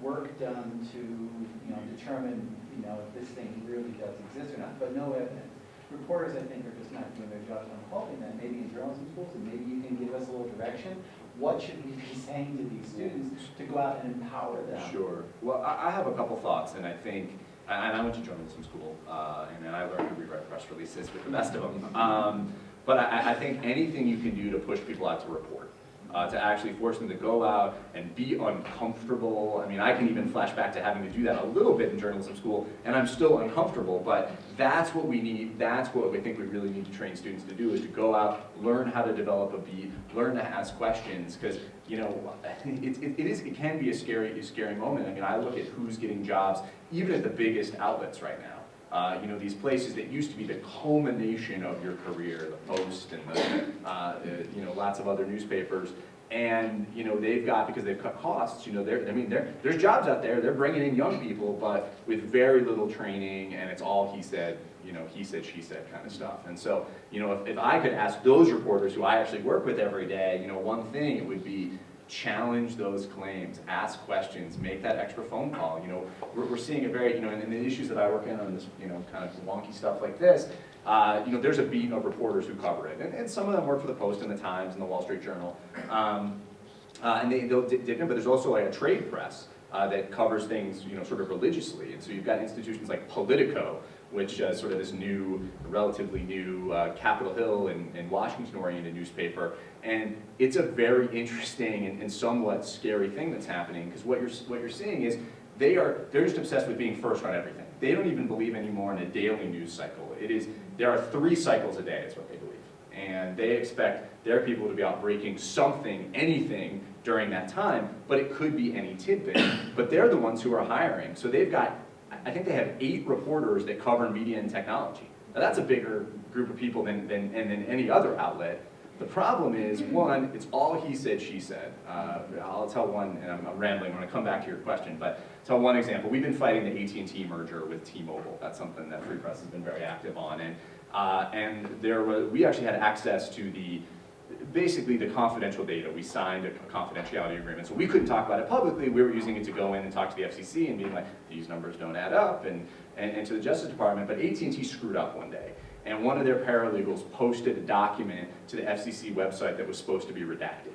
work done to determine, if this thing really does exist or not, but no evidence. Reporters, I think, are just not doing their jobs. I'm hoping that maybe in journalism schools, and maybe you can give us a little direction. What should we be saying to these students to go out and empower them? Sure. Well, I have a couple thoughts, and I think, and I went to journalism school, and I learned to rewrite press releases with the best of them. But I think anything you can do to push people out to report, to actually force them to go out and be uncomfortable. I mean, I can even flash back to having to do that a little bit in journalism school, and I'm still uncomfortable, but that's what we need. That's what we think we really need to train students to do, is to go out, learn how to develop a beat, learn to ask questions, because it can be a scary moment. I mean, I look at who's getting jobs, even at the biggest outlets right now. These places that used to be the culmination of your career, the Post and the, lots of other newspapers. And, you know, they've got, because they've cut costs, you know, there's jobs out there, they're bringing in young people, but with very little training, and it's all he said, you know, he said, she said kind of stuff. And so, you know, if I could ask those reporters who I actually work with every day, you know, one thing, it would be challenge those claims, ask questions, make that extra phone call. You know, we're seeing a very, you know, in the issues that I work in on this, you know, kind of wonky stuff like this, you know, there's a beat of reporters who cover it. And some of them work for the Post and the Times and the Wall Street Journal. And they'll dip in, but there's also like a trade press that covers things, you know, sort of religiously. And so you've got institutions like Politico, which is sort of this new, relatively new Capitol Hill and Washington-oriented newspaper. And it's a very interesting and somewhat scary thing that's happening, because what you're seeing is they're just obsessed with being first on everything. They don't even believe anymore in a daily news cycle. There are 3 cycles a day, is what they believe. And they expect their people to be out breaking something, anything, during that time, but it could be any tidbit. But they're the ones who are hiring. So they've got, I think they have 8 reporters that cover media and technology. Now that's a bigger group of people than any other outlet. The problem is, one, it's all he said, she said. I'll tell one, and I'm rambling, I'm gonna come back to your question, but tell one example. We've been fighting the AT&T merger with T-Mobile. That's something that Free Press has been very active on. And we actually had access to basically the confidential data. We signed a confidentiality agreement. So we couldn't talk about it publicly. We were using it to go in and talk to the FCC and being like, these numbers don't add up, and to the Justice Department. But AT&T screwed up one day. And one of their paralegals posted a document to the FCC website that was supposed to be redacted.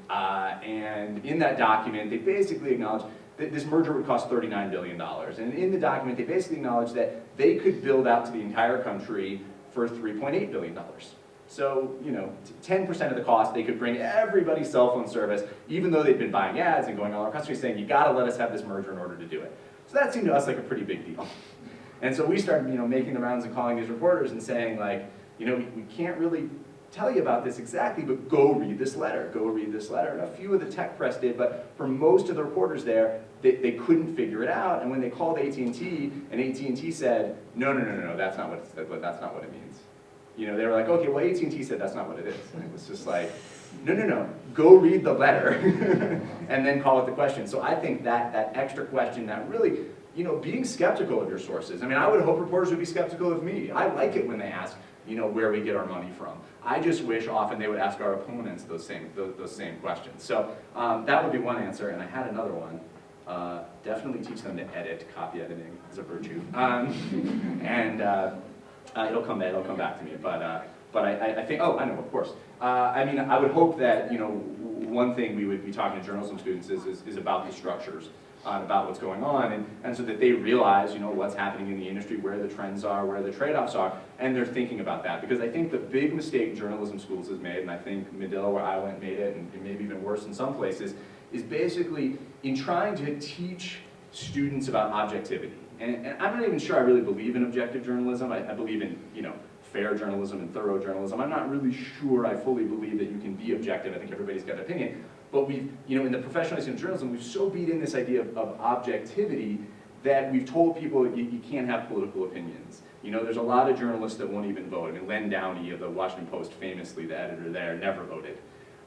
And in that document, they basically acknowledged that this merger would cost $39 billion. And in the document, they basically acknowledged that they could build out to the entire country for $3.8 billion. So, you know, 10% of the cost, they could bring everybody's cell phone service, even though they'd been buying ads and going all our country saying, you gotta let us have this merger in order to do it. So that seemed to us like a pretty big deal. And so we started, you know, making the rounds and calling these reporters and saying, like, you know, we can't really tell you about this exactly, but go read this letter, go read this letter. And a few of the tech press did, but for most of the reporters there, they couldn't figure it out. And when they called AT&T, and AT&T said, no, that's not what it means. You know, they were like, okay, well, AT&T said that's not what it is. And it was just like, no, go read the letter, and then call it the question. So I think that extra question, that really, you know, being skeptical of your sources. I mean, I would hope reporters would be skeptical of me. I like it when they ask, you know, where we get our money from. I just wish often they would ask our opponents those same questions. So that would be one answer, and I had another one. Definitely teach them to edit. Copy editing is a virtue. It'll come back to me. But I think, oh, I know, of course. I mean, I would hope that, you know, one thing we would be talking to journalism students is about the structures. About what's going on, and so that they realize, you know, what's happening in the industry, where the trends are, where the trade-offs are, and they're thinking about that. Because I think the big mistake journalism schools has made, and I think Medill, where I went, made it, and maybe even worse in some places, is basically in trying to teach students about objectivity. And I'm not even sure I really believe in objective journalism. I believe in, you know, fair journalism and thorough journalism. I'm not really sure I fully believe that you can be objective. I think everybody's got an opinion. But we've, you know, in the professionalization of journalism, we've so beat in this idea of objectivity that we've told people you can't have political opinions. You know, there's a lot of journalists that won't even vote. I mean, Len Downey of the Washington Post, famously, the editor there, never voted.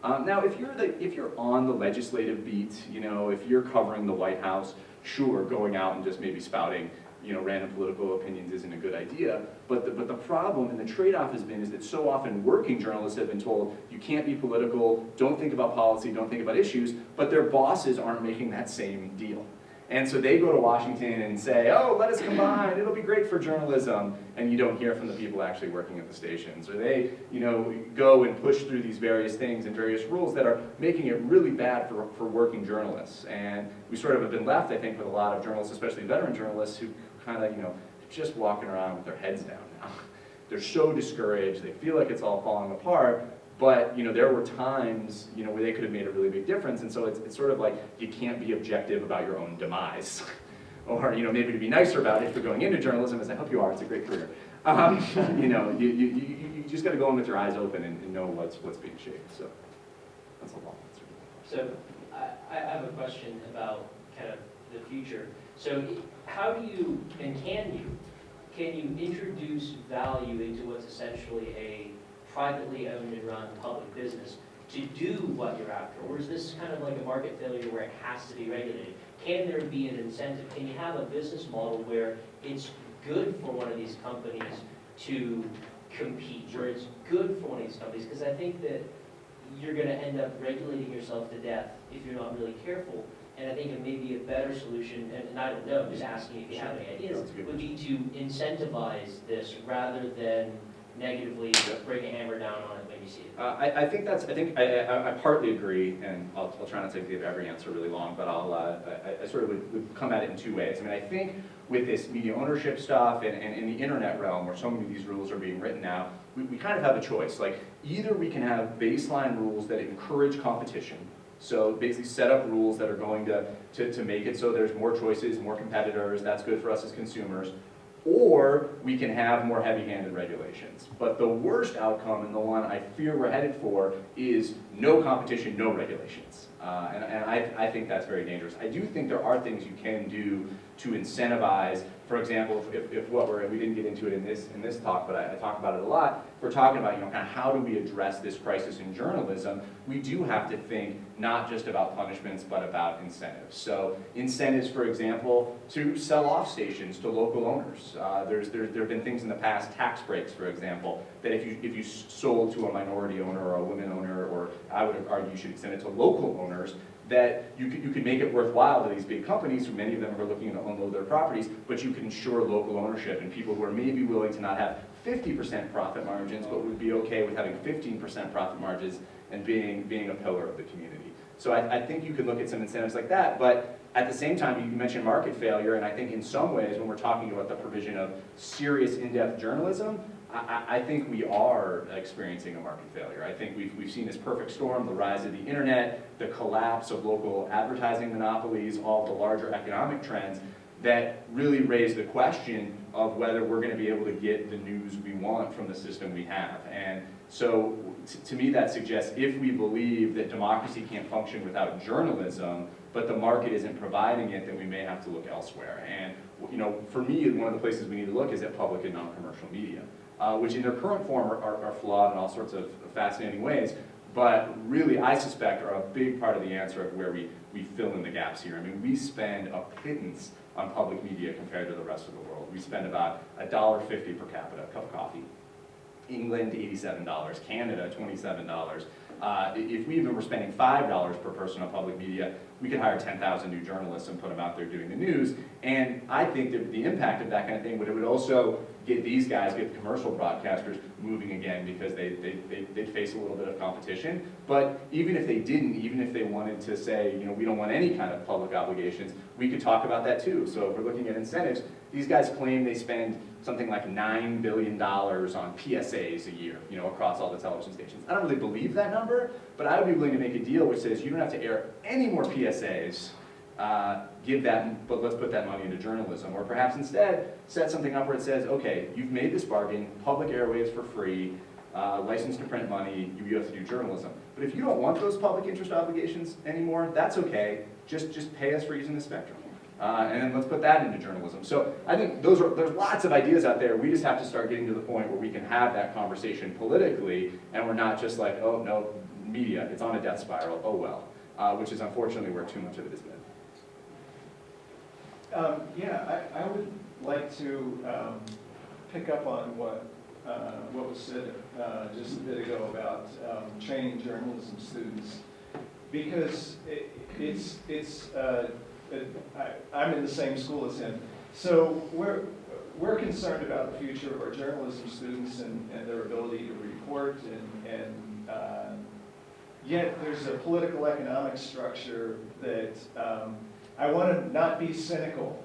Now, if you're on the legislative beat, you know, if you're covering the White House, sure, going out and just maybe spouting, you know, random political opinions isn't a good idea. But the problem and the trade-off has been is that so often working journalists have been told you can't be political, don't think about policy, don't think about issues, but their bosses aren't making that same deal. And so they go to Washington and say, oh, let us combine, it'll be great for journalism, and you don't hear from the people actually working at the stations. Or they, you know, go and push through these various things and various rules that are making it really bad for working journalists. And we sort of have been left, I think, with a lot of journalists, especially veteran journalists, who kind of, you know, just walking around with their heads down now. They're so discouraged, they feel like it's all falling apart, but, you know, there were times, you know, where they could have made a really big difference, and so it's sort of like you can't be objective about your own demise. Or, you know, maybe to be nicer about it if you're going into journalism, as I hope you are, it's a great career. You know, you just got to go in with your eyes open and know what's being shaped. So that's a long answer. So I have a question about kind of the future. So how do you, and can you introduce value into what's essentially a privately owned and run public business to do what you're after? Or is this kind of like a market failure where it has to be regulated? Can there be an incentive? Can you have a business model where it's good for one of these companies to compete, where it's good for one of these companies? Because I think that you're going to end up regulating yourself to death if you're not really careful. And I think it may be a better solution, and I don't know, I'm just asking if you have any ideas, would be to incentivize this rather than negatively bring a hammer down on it when you see it. I partly agree, and I'll try not to give every answer really long, but I sort of would come at it in two ways. I mean, I think with this media ownership stuff and in the internet realm where so many of these rules are being written now, we kind of have a choice. Like, either we can have baseline rules that encourage competition, so basically set up rules that are going to make it so there's more choices, more competitors, that's good for us as consumers, or we can have more heavy-handed regulations. But the worst outcome, and the one I fear we're headed for, is no competition, no regulations. And I think that's very dangerous. I do think there are things you can do to incentivize. For example, if we didn't get into it in this talk, but I talk about it a lot. If we're talking about, kind of how do we address this crisis in journalism, we do have to think not just about punishments, but about incentives. So incentives, for example, to sell off stations to local owners. There have been things in the past, tax breaks, for example, that if you sold to a minority owner or a women owner, or I would argue you should extend it to local owners, that you could make it worthwhile to these big companies, who many of them are looking to unload their properties, but you can ensure local ownership, and people who are maybe willing to not have 50% profit margins, but would be okay with having 15% profit margins and being a pillar of the community. So I think you could look at some incentives like that, but at the same time, you mentioned market failure, and I think in some ways, when we're talking about the provision of serious in-depth journalism, I think we are experiencing a market failure. I think we've seen this perfect storm, the rise of the internet, the collapse of local advertising monopolies, all the larger economic trends that really raise the question of whether we're going to be able to get the news we want from the system we have. And so to me that suggests if we believe that democracy can't function without journalism, but the market isn't providing it, then we may have to look elsewhere. And for me, one of the places we need to look is at public and non-commercial media. Which in their current form are flawed in all sorts of fascinating ways, but really I suspect are a big part of the answer of where we fill in the gaps here. I mean, we spend a pittance on public media compared to the rest of the world. We spend about $1.50 per capita, a cup of coffee. England, $87, Canada, $27. If we even were spending $5 per person on public media, we could hire 10,000 new journalists and put them out there doing the news. And I think that the impact of that kind of thing would also get these guys, get the commercial broadcasters moving again, because they'd face a little bit of competition. But even if they didn't, even if they wanted to say, we don't want any kind of public obligations, we could talk about that too. So if we're looking at incentives, these guys claim they spend something like $9 billion on PSAs a year, across all the television stations. I don't really believe that number, but I would be willing to make a deal which says you don't have to air any more PSAs, but let's put that money into journalism. Or perhaps instead, set something up where it says, okay, you've made this bargain, public airwaves for free, license to print money, you have to do journalism. But if you don't want those public interest obligations anymore, that's okay, just pay us for using the spectrum. And then let's put that into journalism. So I think there's lots of ideas out there. We just have to start getting to the point where we can have that conversation politically, and we're not just like, oh no, media, it's on a death spiral, oh well, which is unfortunately where too much of it has been. I would like to pick up on what was said just a bit ago about training journalism students, because I'm in the same school as him. So we're concerned about the future of our journalism students and their ability to report, and yet there's a political economic structure that I want to not be cynical,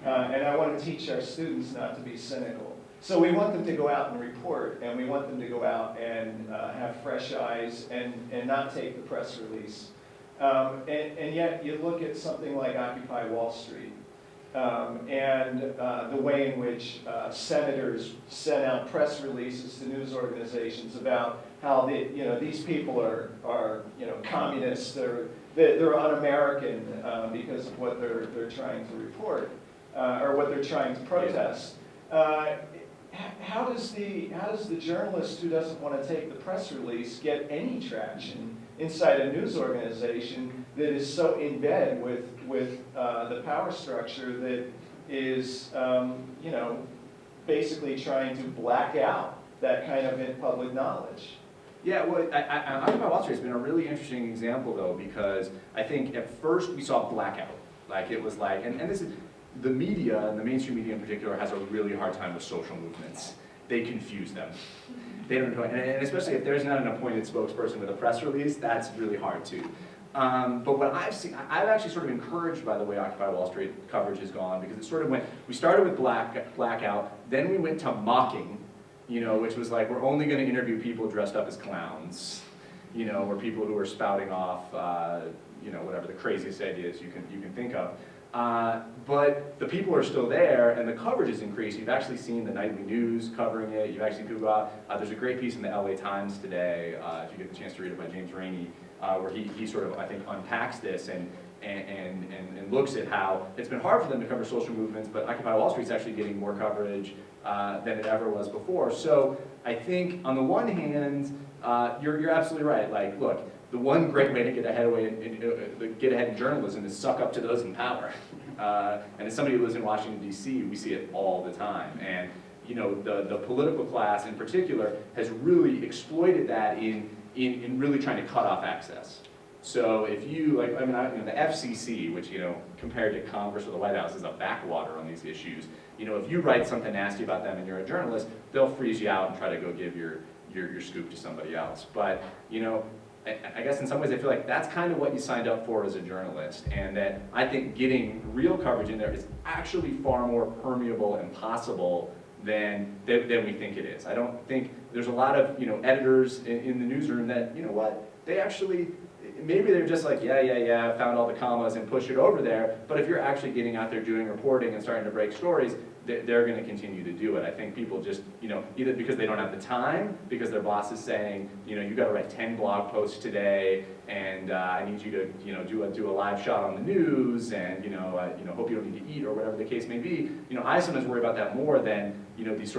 and I want to teach our students not to be cynical. So we want them to go out and report, and we want them to go out and have fresh eyes and not take the press release. And yet you look at something like Occupy Wall Street, and the way in which senators sent out press releases to news organizations about how these people are communists, they're un-American because of what they're trying to report or what they're trying to protest. how does the journalist who doesn't want to take the press release get any traction inside a news organization that is so in bed with the power structure that is, you know, basically trying to black out that kind of public knowledge? Yeah, well, Occupy Wall Street has been a really interesting example, though, because I think at first we saw blackout. Like, it was like, and this is, the media, and the mainstream media in particular, has a really hard time with social movements. They confuse them. They don't know, and especially if there's not an appointed spokesperson with a press release, that's really hard too. But what I've seen, I've actually sort of encouraged by the way Occupy Wall Street coverage has gone, because it sort of went, we started with blackout, then we went to mocking, you know, which was like, we're only going to interview people dressed up as clowns, you know, or people who are spouting off, you know, whatever the craziest ideas you can think of. But the people are still there, and the coverage has increased. You've actually seen the nightly news covering it. You've actually seen people go out. There's a great piece in the LA Times today, if you get the chance to read it, by James Rainey, where he sort of, I think, unpacks this and looks at how it's been hard for them to cover social movements, but Occupy Wall Street's actually getting more coverage than it ever was before. So I think, on the one hand, you're absolutely right. Like, look, the one great way to get ahead in journalism is suck up to those in power. And as somebody who lives in Washington, D.C., we see it all the time. And you know, the political class in particular has really exploited that in really trying to cut off access. So if you, like, I mean, you know, the FCC, which, you know, compared to Congress or the White House is a backwater on these issues, you know, if you write something nasty about them and you're a journalist, they'll freeze you out and try to go give your scoop to somebody else. But, you know, I guess in some ways I feel like that's kind of what you signed up for as a journalist, and that I think getting real coverage in there is actually far more permeable and possible than we think it is. I don't think there's a lot of, you know, editors in the newsroom that, you know what, they actually, maybe they're just like, yeah, found all the commas and push it over there, but if you're actually getting out there doing reporting and starting to break stories, they're going to continue to do it. I think people just, you know, either because they don't have the time, because their boss is saying, you know, you got to write 10 blog posts today, and I need you to, you know, do a live shot on the news, and you know, hope you don't need to eat, or whatever the case may be. You know, I sometimes worry about that more than, you know, these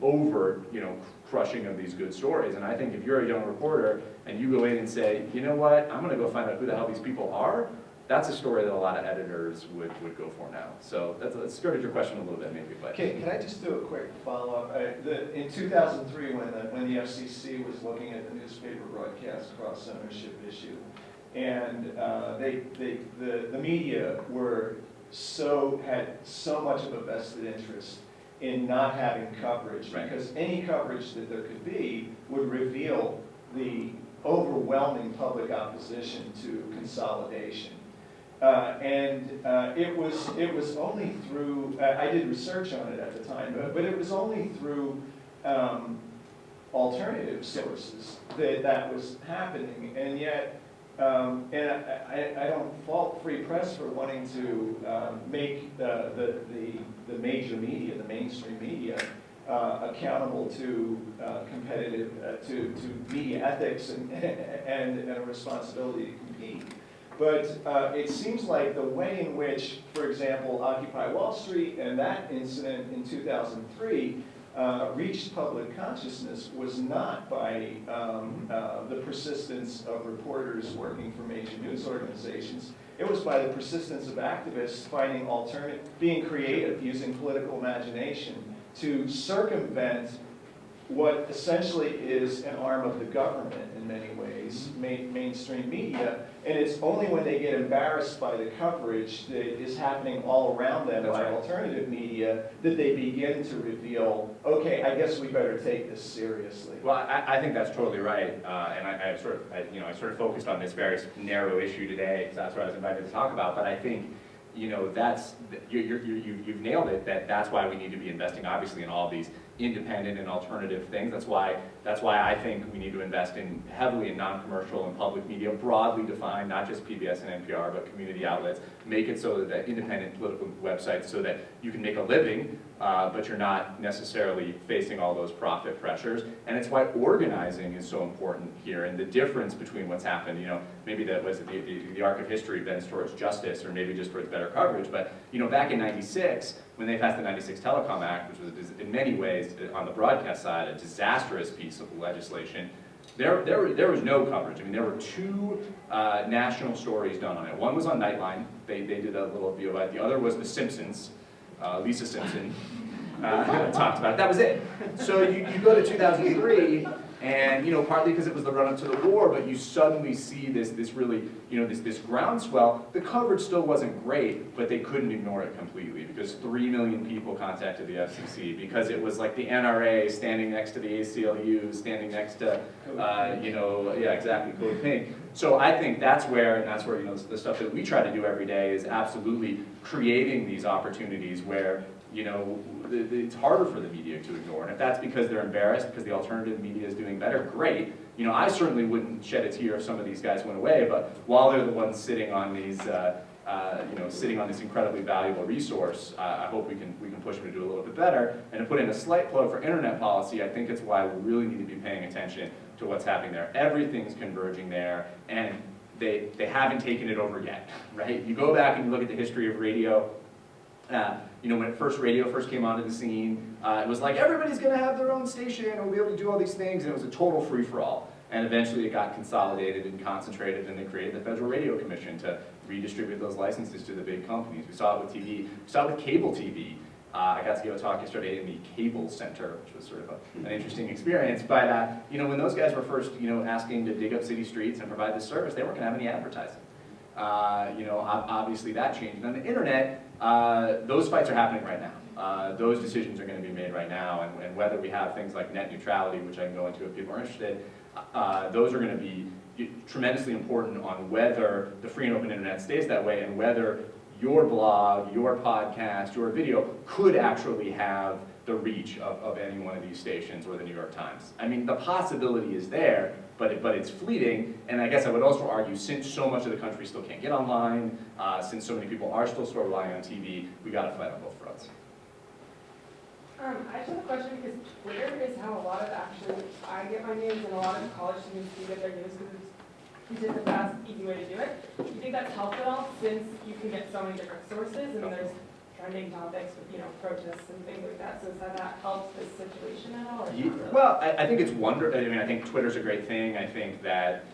overt, you know, crushing of these good stories. And I think if you're a young reporter and you go in and say, you know what, I'm going to go find out who the hell these people are, that's a story that a lot of editors would go for now. So that's skirted your question a little bit, maybe. But Can I just do a quick follow-up? In 2003, when the FCC was looking at the newspaper broadcast cross-ownership issue, and the media had so much of a vested interest in not having coverage, right, because any coverage that there could be would reveal the overwhelming public opposition to consolidation. It was only through, I did research on it at the time, but it was only through alternative sources that was happening. And yet, and I don't fault Free Press for wanting to make the major media, the mainstream media, accountable to competitive, to media ethics and a responsibility to compete. But it seems like the way in which, for example, Occupy Wall Street and that incident in 2003 reached public consciousness was not by the persistence of reporters working for major news organizations. It was by the persistence of activists finding being creative, using political imagination to circumvent what essentially is an arm of the government in many ways, mainstream media, and it's only when they get embarrassed by the coverage that is happening all around them by alternative media that they begin to reveal, okay, I guess we better take this seriously. Well, I think that's totally right, and I sort of focused on this very narrow issue today because that's what I was invited to talk about. But I think, you know, you've nailed it. That's why we need to be investing, obviously, in all these independent and alternative things. That's why I think we need to invest heavily in non-commercial and public media, broadly defined, not just PBS and NPR, but community outlets. Make it so that independent political websites, so that you can make a living but you're not necessarily facing all those profit pressures. And it's why organizing is so important here, and the difference between what's happened, maybe that was the arc of history bends towards justice, or maybe just towards better coverage, but back in '96, when they passed the '96 Telecom Act, which was in many ways, on the broadcast side, a disastrous piece of legislation, there was no coverage. I mean, there were two national stories done on it. One was on Nightline. They did a little view of it. The other was The Simpsons. Lisa Simpson talked about it. That was it. So you go to 2003, and partly because it was the run-up to the war, but you suddenly see this really, this groundswell. The coverage still wasn't great, but they couldn't ignore it completely, because 3 million people contacted the FCC, because it was like the NRA standing next to the ACLU, standing next to, yeah, exactly, Code Pink. So I think that's where the stuff that we try to do every day is absolutely creating these opportunities where it's harder for the media to ignore. And if that's because they're embarrassed because the alternative media is doing better, great. I certainly wouldn't shed a tear if some of these guys went away, but while they're the ones sitting on these, sitting on this incredibly valuable resource, I hope we can push them to do a little bit better. And to put in a slight plug for internet policy, I think it's why we really need to be paying attention to what's happening there. Everything's converging there, and they haven't taken it over yet, right? You go back and you look at the history of radio. When radio first came onto the scene, it was like everybody's going to have their own station and we'll be able to do all these things, and it was a total free-for-all. And eventually it got consolidated and concentrated, and they created the Federal Radio Commission to redistribute those licenses to the big companies. We saw it with TV, we saw it with cable TV. I got to give a talk yesterday in the Cable Center, which was sort of an interesting experience. But when those guys were first asking to dig up city streets and provide this service, they weren't going to have any advertising. Obviously that changed. And on the internet, those fights are happening right now. Those decisions are going to be made right now, and whether we have things like net neutrality, which I can go into if people are interested, those are going to be tremendously important on whether the free and open internet stays that way, and whether your blog, your podcast, your video could actually have the reach of any one of these stations or the New York Times. I mean, the possibility is there, but it's fleeting. And I guess I would also argue, since so much of the country still can't get online, since so many people are still relying on TV, we got to fight on both fronts. I just have a question, because Twitter is how a lot of I get my news, and a lot of college students do get their news, because it's just a fast, easy way to do it. Do you think that's helped at all, since you can get so many different sources, and there's trending topics with protests and things like that? So has that helped this situation at all? Well, I think it's I think Twitter's a great thing. I think that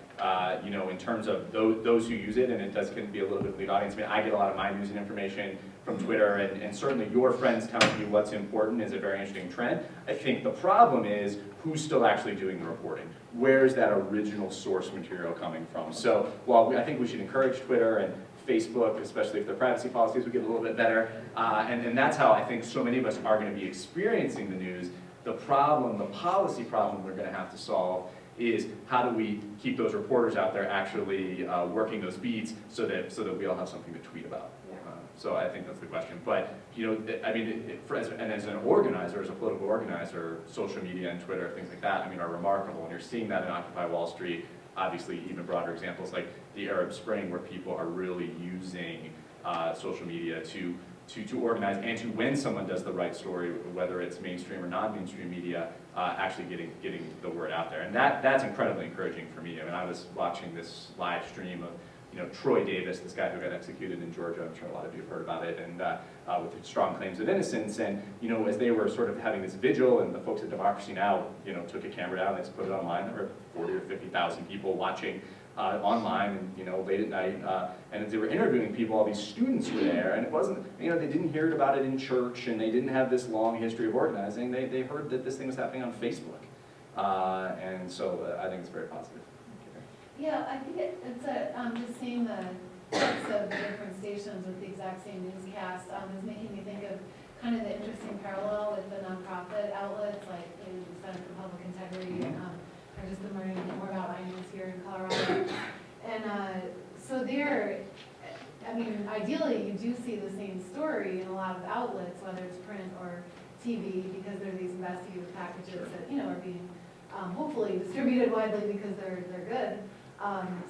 in terms of those who use it, and can be a little bit of lead audience. I mean, I get a lot of my news and information from Twitter, and certainly your friends telling you what's important is a very interesting trend. I think the problem is who's still actually doing the reporting. Where's that original source material coming from? So while I think we should encourage Twitter and Facebook, especially if their privacy policies would get a little bit better, and that's how I think so many of us are going to be experiencing the news. The policy problem we're going to have to solve is how do we keep those reporters out there actually working those beats so that we all have something to tweet about. So I think that's the question. But I mean, as an organizer, as a political organizer, social media and Twitter, things like that, I mean, are remarkable. And you're seeing that in Occupy Wall Street. Obviously, even broader examples like the Arab Spring, where people are really using social media to organize, and to, when someone does the right story, whether it's mainstream or non-mainstream media, actually getting the word out there. And that's incredibly encouraging for me. I mean, I was watching this live stream of Troy Davis, this guy who got executed in Georgia. I'm sure a lot of you have heard about it, and with strong claims of innocence. And as they were sort of having this vigil, and the folks at Democracy Now! Took a camera down, they put it online. There were 40 or 50,000 people watching online, and late at night. And as they were interviewing people, all these students were there, and it wasn't, they didn't hear about it in church, and they didn't have this long history of organizing. They heard that this thing was happening on Facebook, and so I think it's very positive. Yeah, I think it's just seeing the clips of the different stations with the exact same newscast is making me think of kind of the interesting parallel with the nonprofit outlets like the Center for Public Integrity. I've just been learning more about my news here in Colorado. And so there, I mean, ideally you do see the same story in a lot of outlets, whether it's print or TV, because there are these investigative packages that are being hopefully distributed widely because they're good.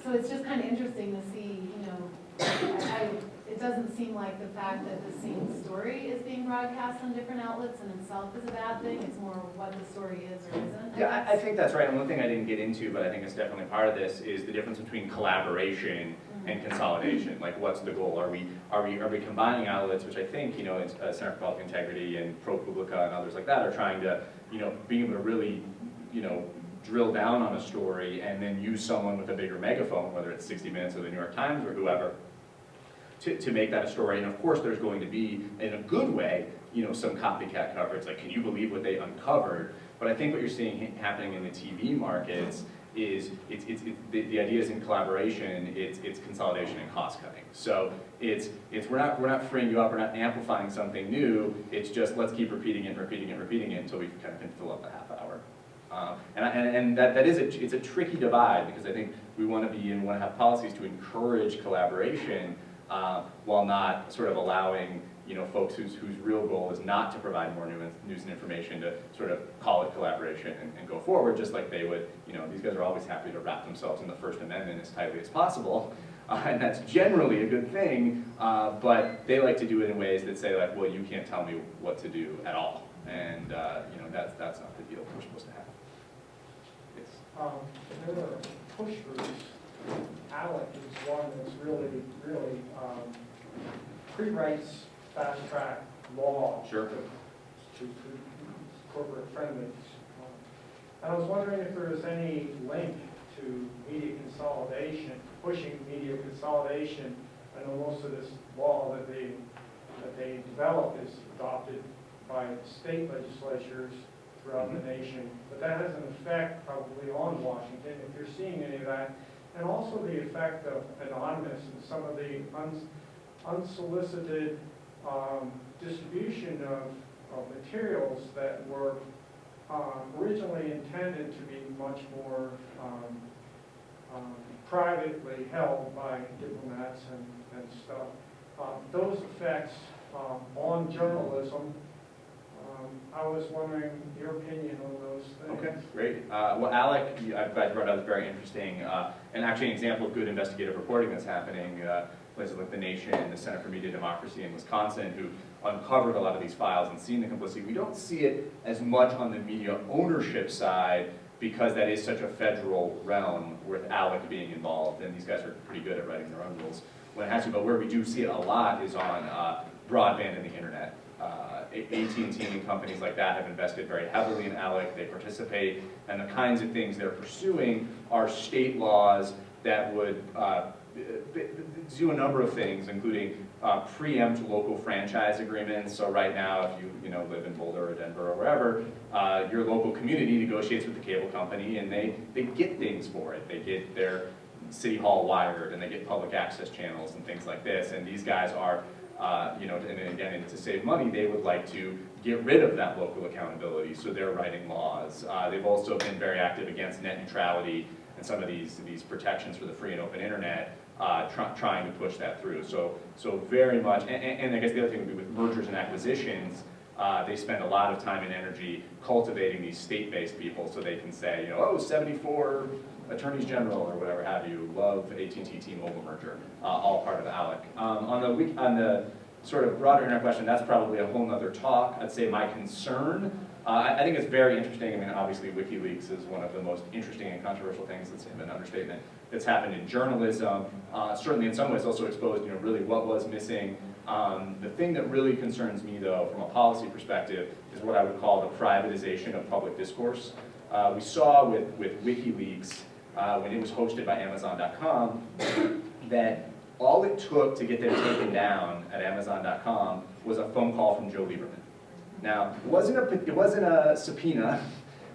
So it's just kind of interesting to see, it doesn't seem like the fact that the same story is being broadcast on different outlets in itself is a bad thing. It's more what the story is or isn't. Yeah, I think that's right. And one thing I didn't get into, but I think it's definitely part of this, is the difference between collaboration and consolidation. Like, what's the goal? Are we combining outlets, which I think, you know, Center for Public Integrity and ProPublica and others like that are trying to, you know, being able to really, you know, drill down on a story and then use someone with a bigger megaphone, whether it's 60 Minutes or the New York Times or whoever, to make that a story. And of course, there's going to be, in a good way, you know, some copycat coverage. Like, can you believe what they uncovered? But I think what you're seeing happening in the TV markets is the idea is in collaboration. It's consolidation and cost cutting. So we're not freeing you up. We're not amplifying something new. It's just let's keep repeating it until we kind of can fill up the half hour. And that is it's a tricky divide, because I think we want to have policies to encourage collaboration while not sort of allowing, you know, folks whose real goal is not to provide more news and information to sort of call it collaboration and go forward, just like they would. You know, these guys are always happy to wrap themselves in the First Amendment as tightly as possible, and that's generally a good thing, but they like to do it in ways that say, like, well, you can't tell me what to do at all, and you know, that's not the deal we're supposed to have. There are push groups. ALEC is one that's really pre-writes fast-track law Sure. to corporate friendly. And I was wondering if there was any link to media consolidation, pushing media consolidation. I know most of this law that they develop is adopted by state legislatures throughout the nation, but that has an effect probably on Washington, if you're seeing any of that, and also the effect of anonymous and some of the unsolicited distribution of materials that were originally intended to be much more privately held by diplomats and stuff. Those effects on journalism, I was wondering your opinion on those things. Okay, great. Well, ALEC, I'm glad you brought up, is very interesting, and actually an example of good investigative reporting that's happening. Places like The Nation and the Center for Media Democracy in Wisconsin, who uncovered a lot of these files and seen the complicity. We don't see it as much on the media ownership side, because that is such a federal realm with ALEC being involved, and these guys are pretty good at writing their own rules when it has to. But where we do see it a lot is on broadband and the internet. AT&T and companies like that have invested very heavily in ALEC. They participate, and the kinds of things they're pursuing are state laws that would do a number of things, including preempt local franchise agreements. So right now, if you live in Boulder or Denver or wherever, your local community negotiates with the cable company, and they get things for it. They get their city hall wired, and they get public access channels and things like this. And these guys are, and again, to save money, they would like to get rid of that local accountability. So they're writing laws. They've also been very active against net neutrality and some of these protections for the free and open internet, trying to push that through. So very much, and I guess the other thing would be with mergers and acquisitions. They spend a lot of time and energy cultivating these state-based people, so they can say, 74 attorneys general or whatever have you love AT&T T-Mobile merger, all part of ALEC. On the sort of broader internet question, that's probably a whole nother talk. I'd say my concern, I think it's very interesting. I mean, obviously WikiLeaks is one of the most interesting and controversial things, that's an understatement, that's happened in journalism. Certainly in some ways also exposed, really what was missing. The thing that really concerns me, though, from a policy perspective, is what I would call the privatization of public discourse. We saw with WikiLeaks, when it was hosted by Amazon.com, that all it took to get them taken down at Amazon.com was a phone call from Joe Lieberman. Now, it wasn't a subpoena,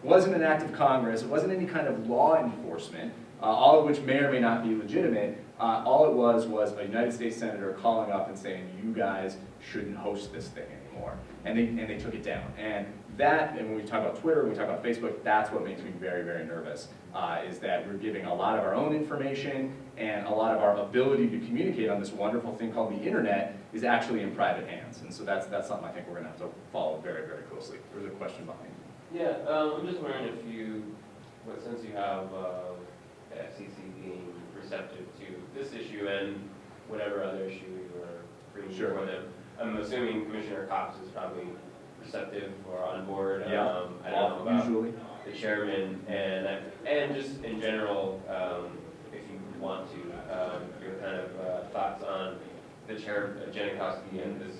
it wasn't an act of Congress, it wasn't any kind of law enforcement, all of which may or may not be legitimate. All it was a United States senator calling up and saying, you guys shouldn't host this thing anymore. And they took it down. And when we talk about Twitter, when we talk about Facebook, that's what makes me very, very nervous, is that we're giving a lot of our own information, and a lot of our ability to communicate on this wonderful thing called the internet is actually in private hands. And so that's something I think we're going to have to follow very, very closely. There's a question behind you. Yeah, I'm just wondering what sense you have of the FCC being receptive to this issue and whatever other issue you are reading Sure. for them. I'm assuming Commissioner Cox is probably receptive or on board. Yeah. I don't know about Usually. the chairman and just in general, if you want to, your kind of thoughts on the chair, Janikowski, and this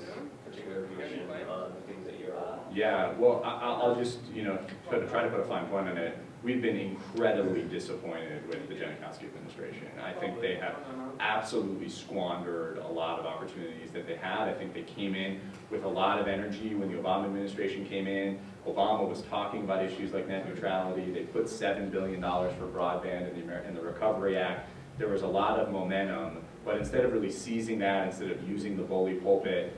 particular commission on the things that you're. Yeah, well, I'll just, try to put a fine point on it. We've been incredibly disappointed with the Janikowski administration. I think they have absolutely squandered a lot of opportunities that they had. I think they came in with a lot of energy when the Obama administration came in. Obama was talking about issues like net neutrality. They put $7 billion for broadband in the Recovery Act. There was a lot of momentum, but instead of really seizing that, instead of using the bully pulpit,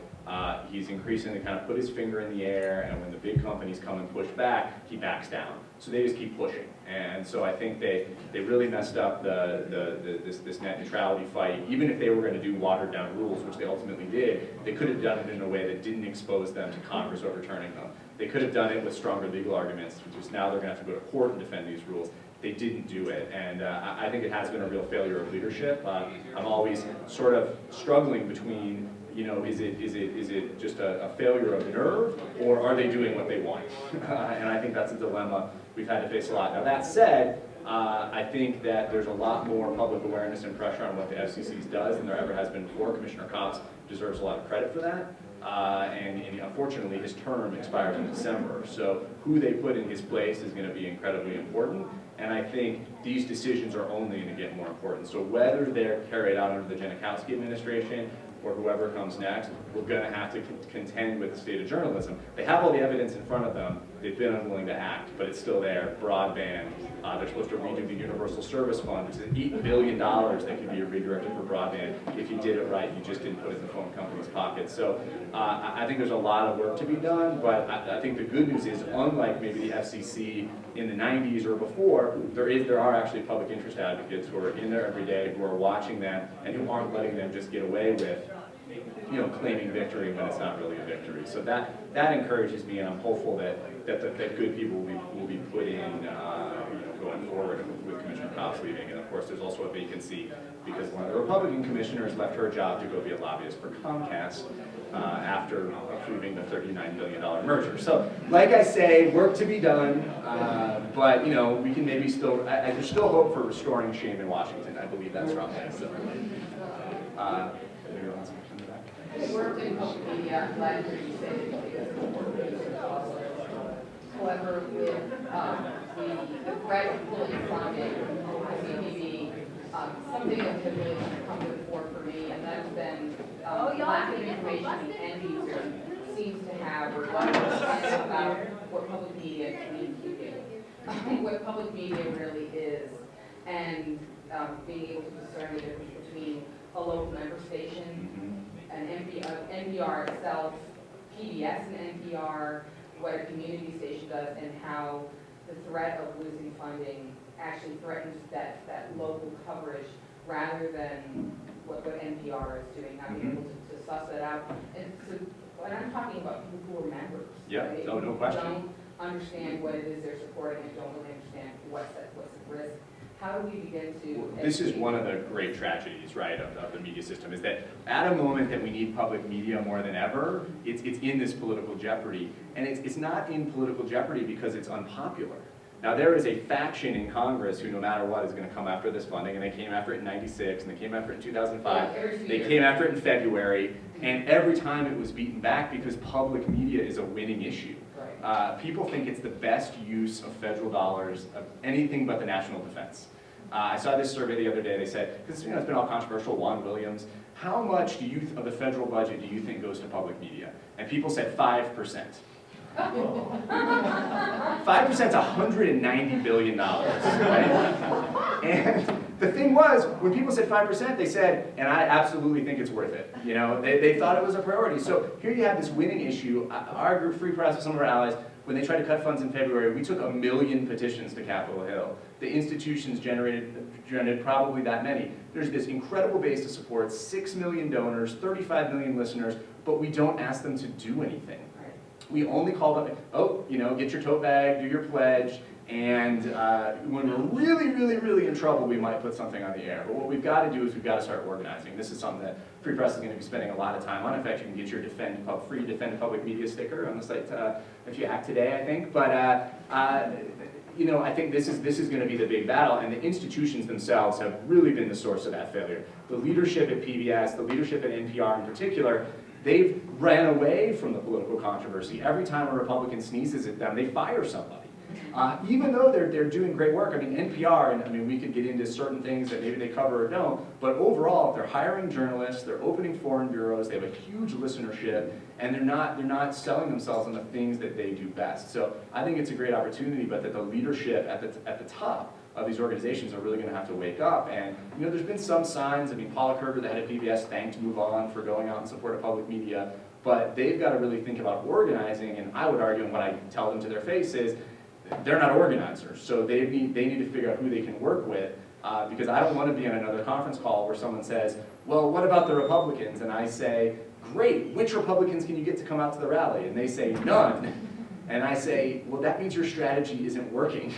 he's increasingly kind of put his finger in the air, and when the big companies come and push back, he backs down. So they just keep pushing. And so I think they really messed up this net neutrality fight. Even if they were going to do watered down rules, which they ultimately did, they could have done it in a way that didn't expose them to Congress overturning them. They could have done it with stronger legal arguments, which is now they're going to have to go to court and defend these rules. They didn't do it, and I think it has been a real failure of leadership. I'm always sort of struggling between, is it just a failure of nerve, or are they doing what they want? And I think that's a dilemma we've had to face a lot. Now that said, I think that there's a lot more public awareness and pressure on what the FCC does than there ever has been before. Commissioner Cox deserves a lot of credit for that. And unfortunately, his term expires in December. So who they put in his place is going to be incredibly important. And I think these decisions are only going to get more important. So whether they're carried out under the Janikowski administration or whoever comes next, we're going to have to contend with the state of journalism. They have all the evidence in front of them. They've been unwilling to act, but it's still there. Broadband. They're supposed to redo the Universal Service Fund, which is $8 billion that could be redirected for broadband. If you did it right, you just didn't put it in the phone company's pocket. So I think there's a lot of work to be done, but I think the good news is, unlike maybe the FCC in the 90s or before, there are actually public interest advocates who are in there every day, who are watching them, and who aren't letting them just get away with claiming victory when it's not really a victory. So that encourages me, and I'm hopeful that good people will be put in going forward with Commissioner Cox leaving. And of course, there's also a vacancy because one of the Republican commissioners left her job to go be a lobbyist for Comcast after approving the $39 billion merger. So, like I say, work to be done, but we can maybe still. There's still hope for restoring shame in Washington. I believe that strongly. So. I worked in public media. I'm glad to hear you say that you think it's important. However, with the threat of fully funding, I think maybe something that has really come to the fore for me, and that's been lack of information the end user seems to have, or what understanding about what public media communicating, what public media really is, and being able to discern the difference between a local member station, an NPR itself, PBS and NPR, what a community station does, and how the threat of losing funding actually threatens that local coverage rather than what NPR is doing, not being able to suss that out. And so, when I'm talking about people who are members, right, no question. don't understand what it is they're supporting and don't really understand what's at risk. How do we begin to... This is one of the great tragedies, right, of the media system, is that at a moment that we need public media more than ever, it's in this political jeopardy. And it's not in political jeopardy because it's unpopular. Now, there is a faction in Congress who, no matter what, is going to come after this funding, and they came after it in '96, and they came after it in 2005, they came after it in February, and every time it was beaten back because public media is a winning issue. People think it's the best use of federal dollars of anything but the national defense. I saw this survey the other day. They said, because it's been all controversial, Juan Williams, how much of the federal budget do you think goes to public media? And people said 5%. 5% is $190 billion, right? And the thing was, when people said 5%, they said, and I absolutely think it's worth it. They thought it was a priority. So here you have this winning issue. Our group, Free Press, with some of our allies, when they tried to cut funds in February, we took 1 million petitions to Capitol Hill. The institutions generated probably that many. There's this incredible base to support, 6 million donors, 35 million listeners, but we don't ask them to do anything. We only call them, get your tote bag, do your pledge, And when we're really, really, really in trouble, we might put something on the air. But what we've got to do is we've got to start organizing. This is something that Free Press is going to be spending a lot of time on. In fact, you can get your free Defend Public Media sticker on the site if you act today, I think. But you know, I think this is going to be the big battle, and the institutions themselves have really been the source of that failure. The leadership at PBS, the leadership at NPR in particular, they've ran away from the political controversy. Every time a Republican sneezes at them, they fire somebody. Even though they're doing great work. I mean, NPR, and I mean, we could get into certain things that maybe they cover or don't, but overall, they're hiring journalists, they're opening foreign bureaus, they have a huge listenership, and they're not selling themselves on the things that they do best. So I think it's a great opportunity, but that the leadership at the top of these organizations are really going to have to wake up. And you know, there's been some signs. I mean, Paula Kerber, the head of PBS, thanked Move On for going out in support of public media, but they've got to really think about organizing. And I would argue, and what I tell them to their face is, they're not organizers, so they need to figure out who they can work with, because I don't want to be on another conference call where someone says, well, what about the Republicans? And I say, great, which Republicans can you get to come out to the rally? And they say, none. And I say, well, that means your strategy isn't working.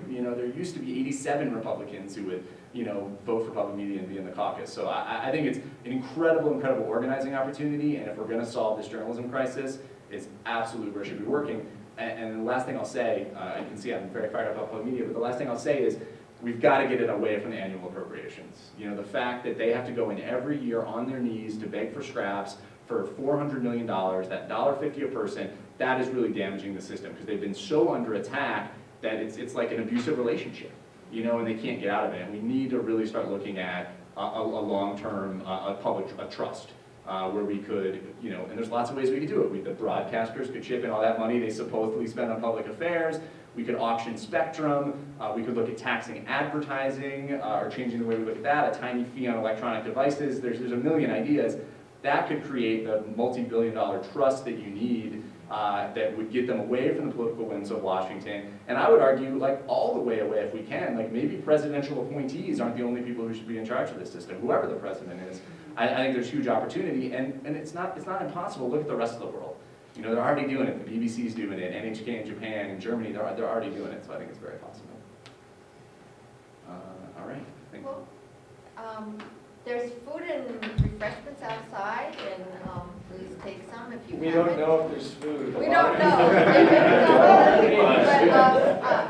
You know, there used to be 87 Republicans who would, you know, vote for public media and be in the caucus. So I think it's an incredible, incredible organizing opportunity, and if we're going to solve this journalism crisis, it's absolutely where it should be working. And the last thing I'll say, you can see I'm very fired up about public media, but the last thing I'll say is we've got to get it away from the annual appropriations. You know, the fact that they have to go in every year on their knees to beg for scraps for $400 million, that $1.50 a person, that is really damaging the system, because they've been so under attack that it's like an abusive relationship, you know, and they can't get out of it. And we need to really start looking at a long-term public trust. Where we could, you know, and there's lots of ways we could do it. The broadcasters could chip in all that money they supposedly spend on public affairs. We could auction spectrum. We could look at taxing advertising or changing the way we look at that, a tiny fee on electronic devices. There's a million ideas. That could create the multi-billion-dollar trust that you need that would get them away from the political whims of Washington. And I would argue, like, all the way away if we can. Like, maybe presidential appointees aren't the only people who should be in charge of this system, whoever the president is. I think there's huge opportunity, and it's not impossible. Look at the rest of the world. You know, they're already doing it. The BBC's doing it. NHK in Japan and Germany, they're already doing it. So I think it's very possible. All right. Thank you. Well, there's food and refreshments outside, and please take some if you We haven't. don't know if there's food. We don't know. But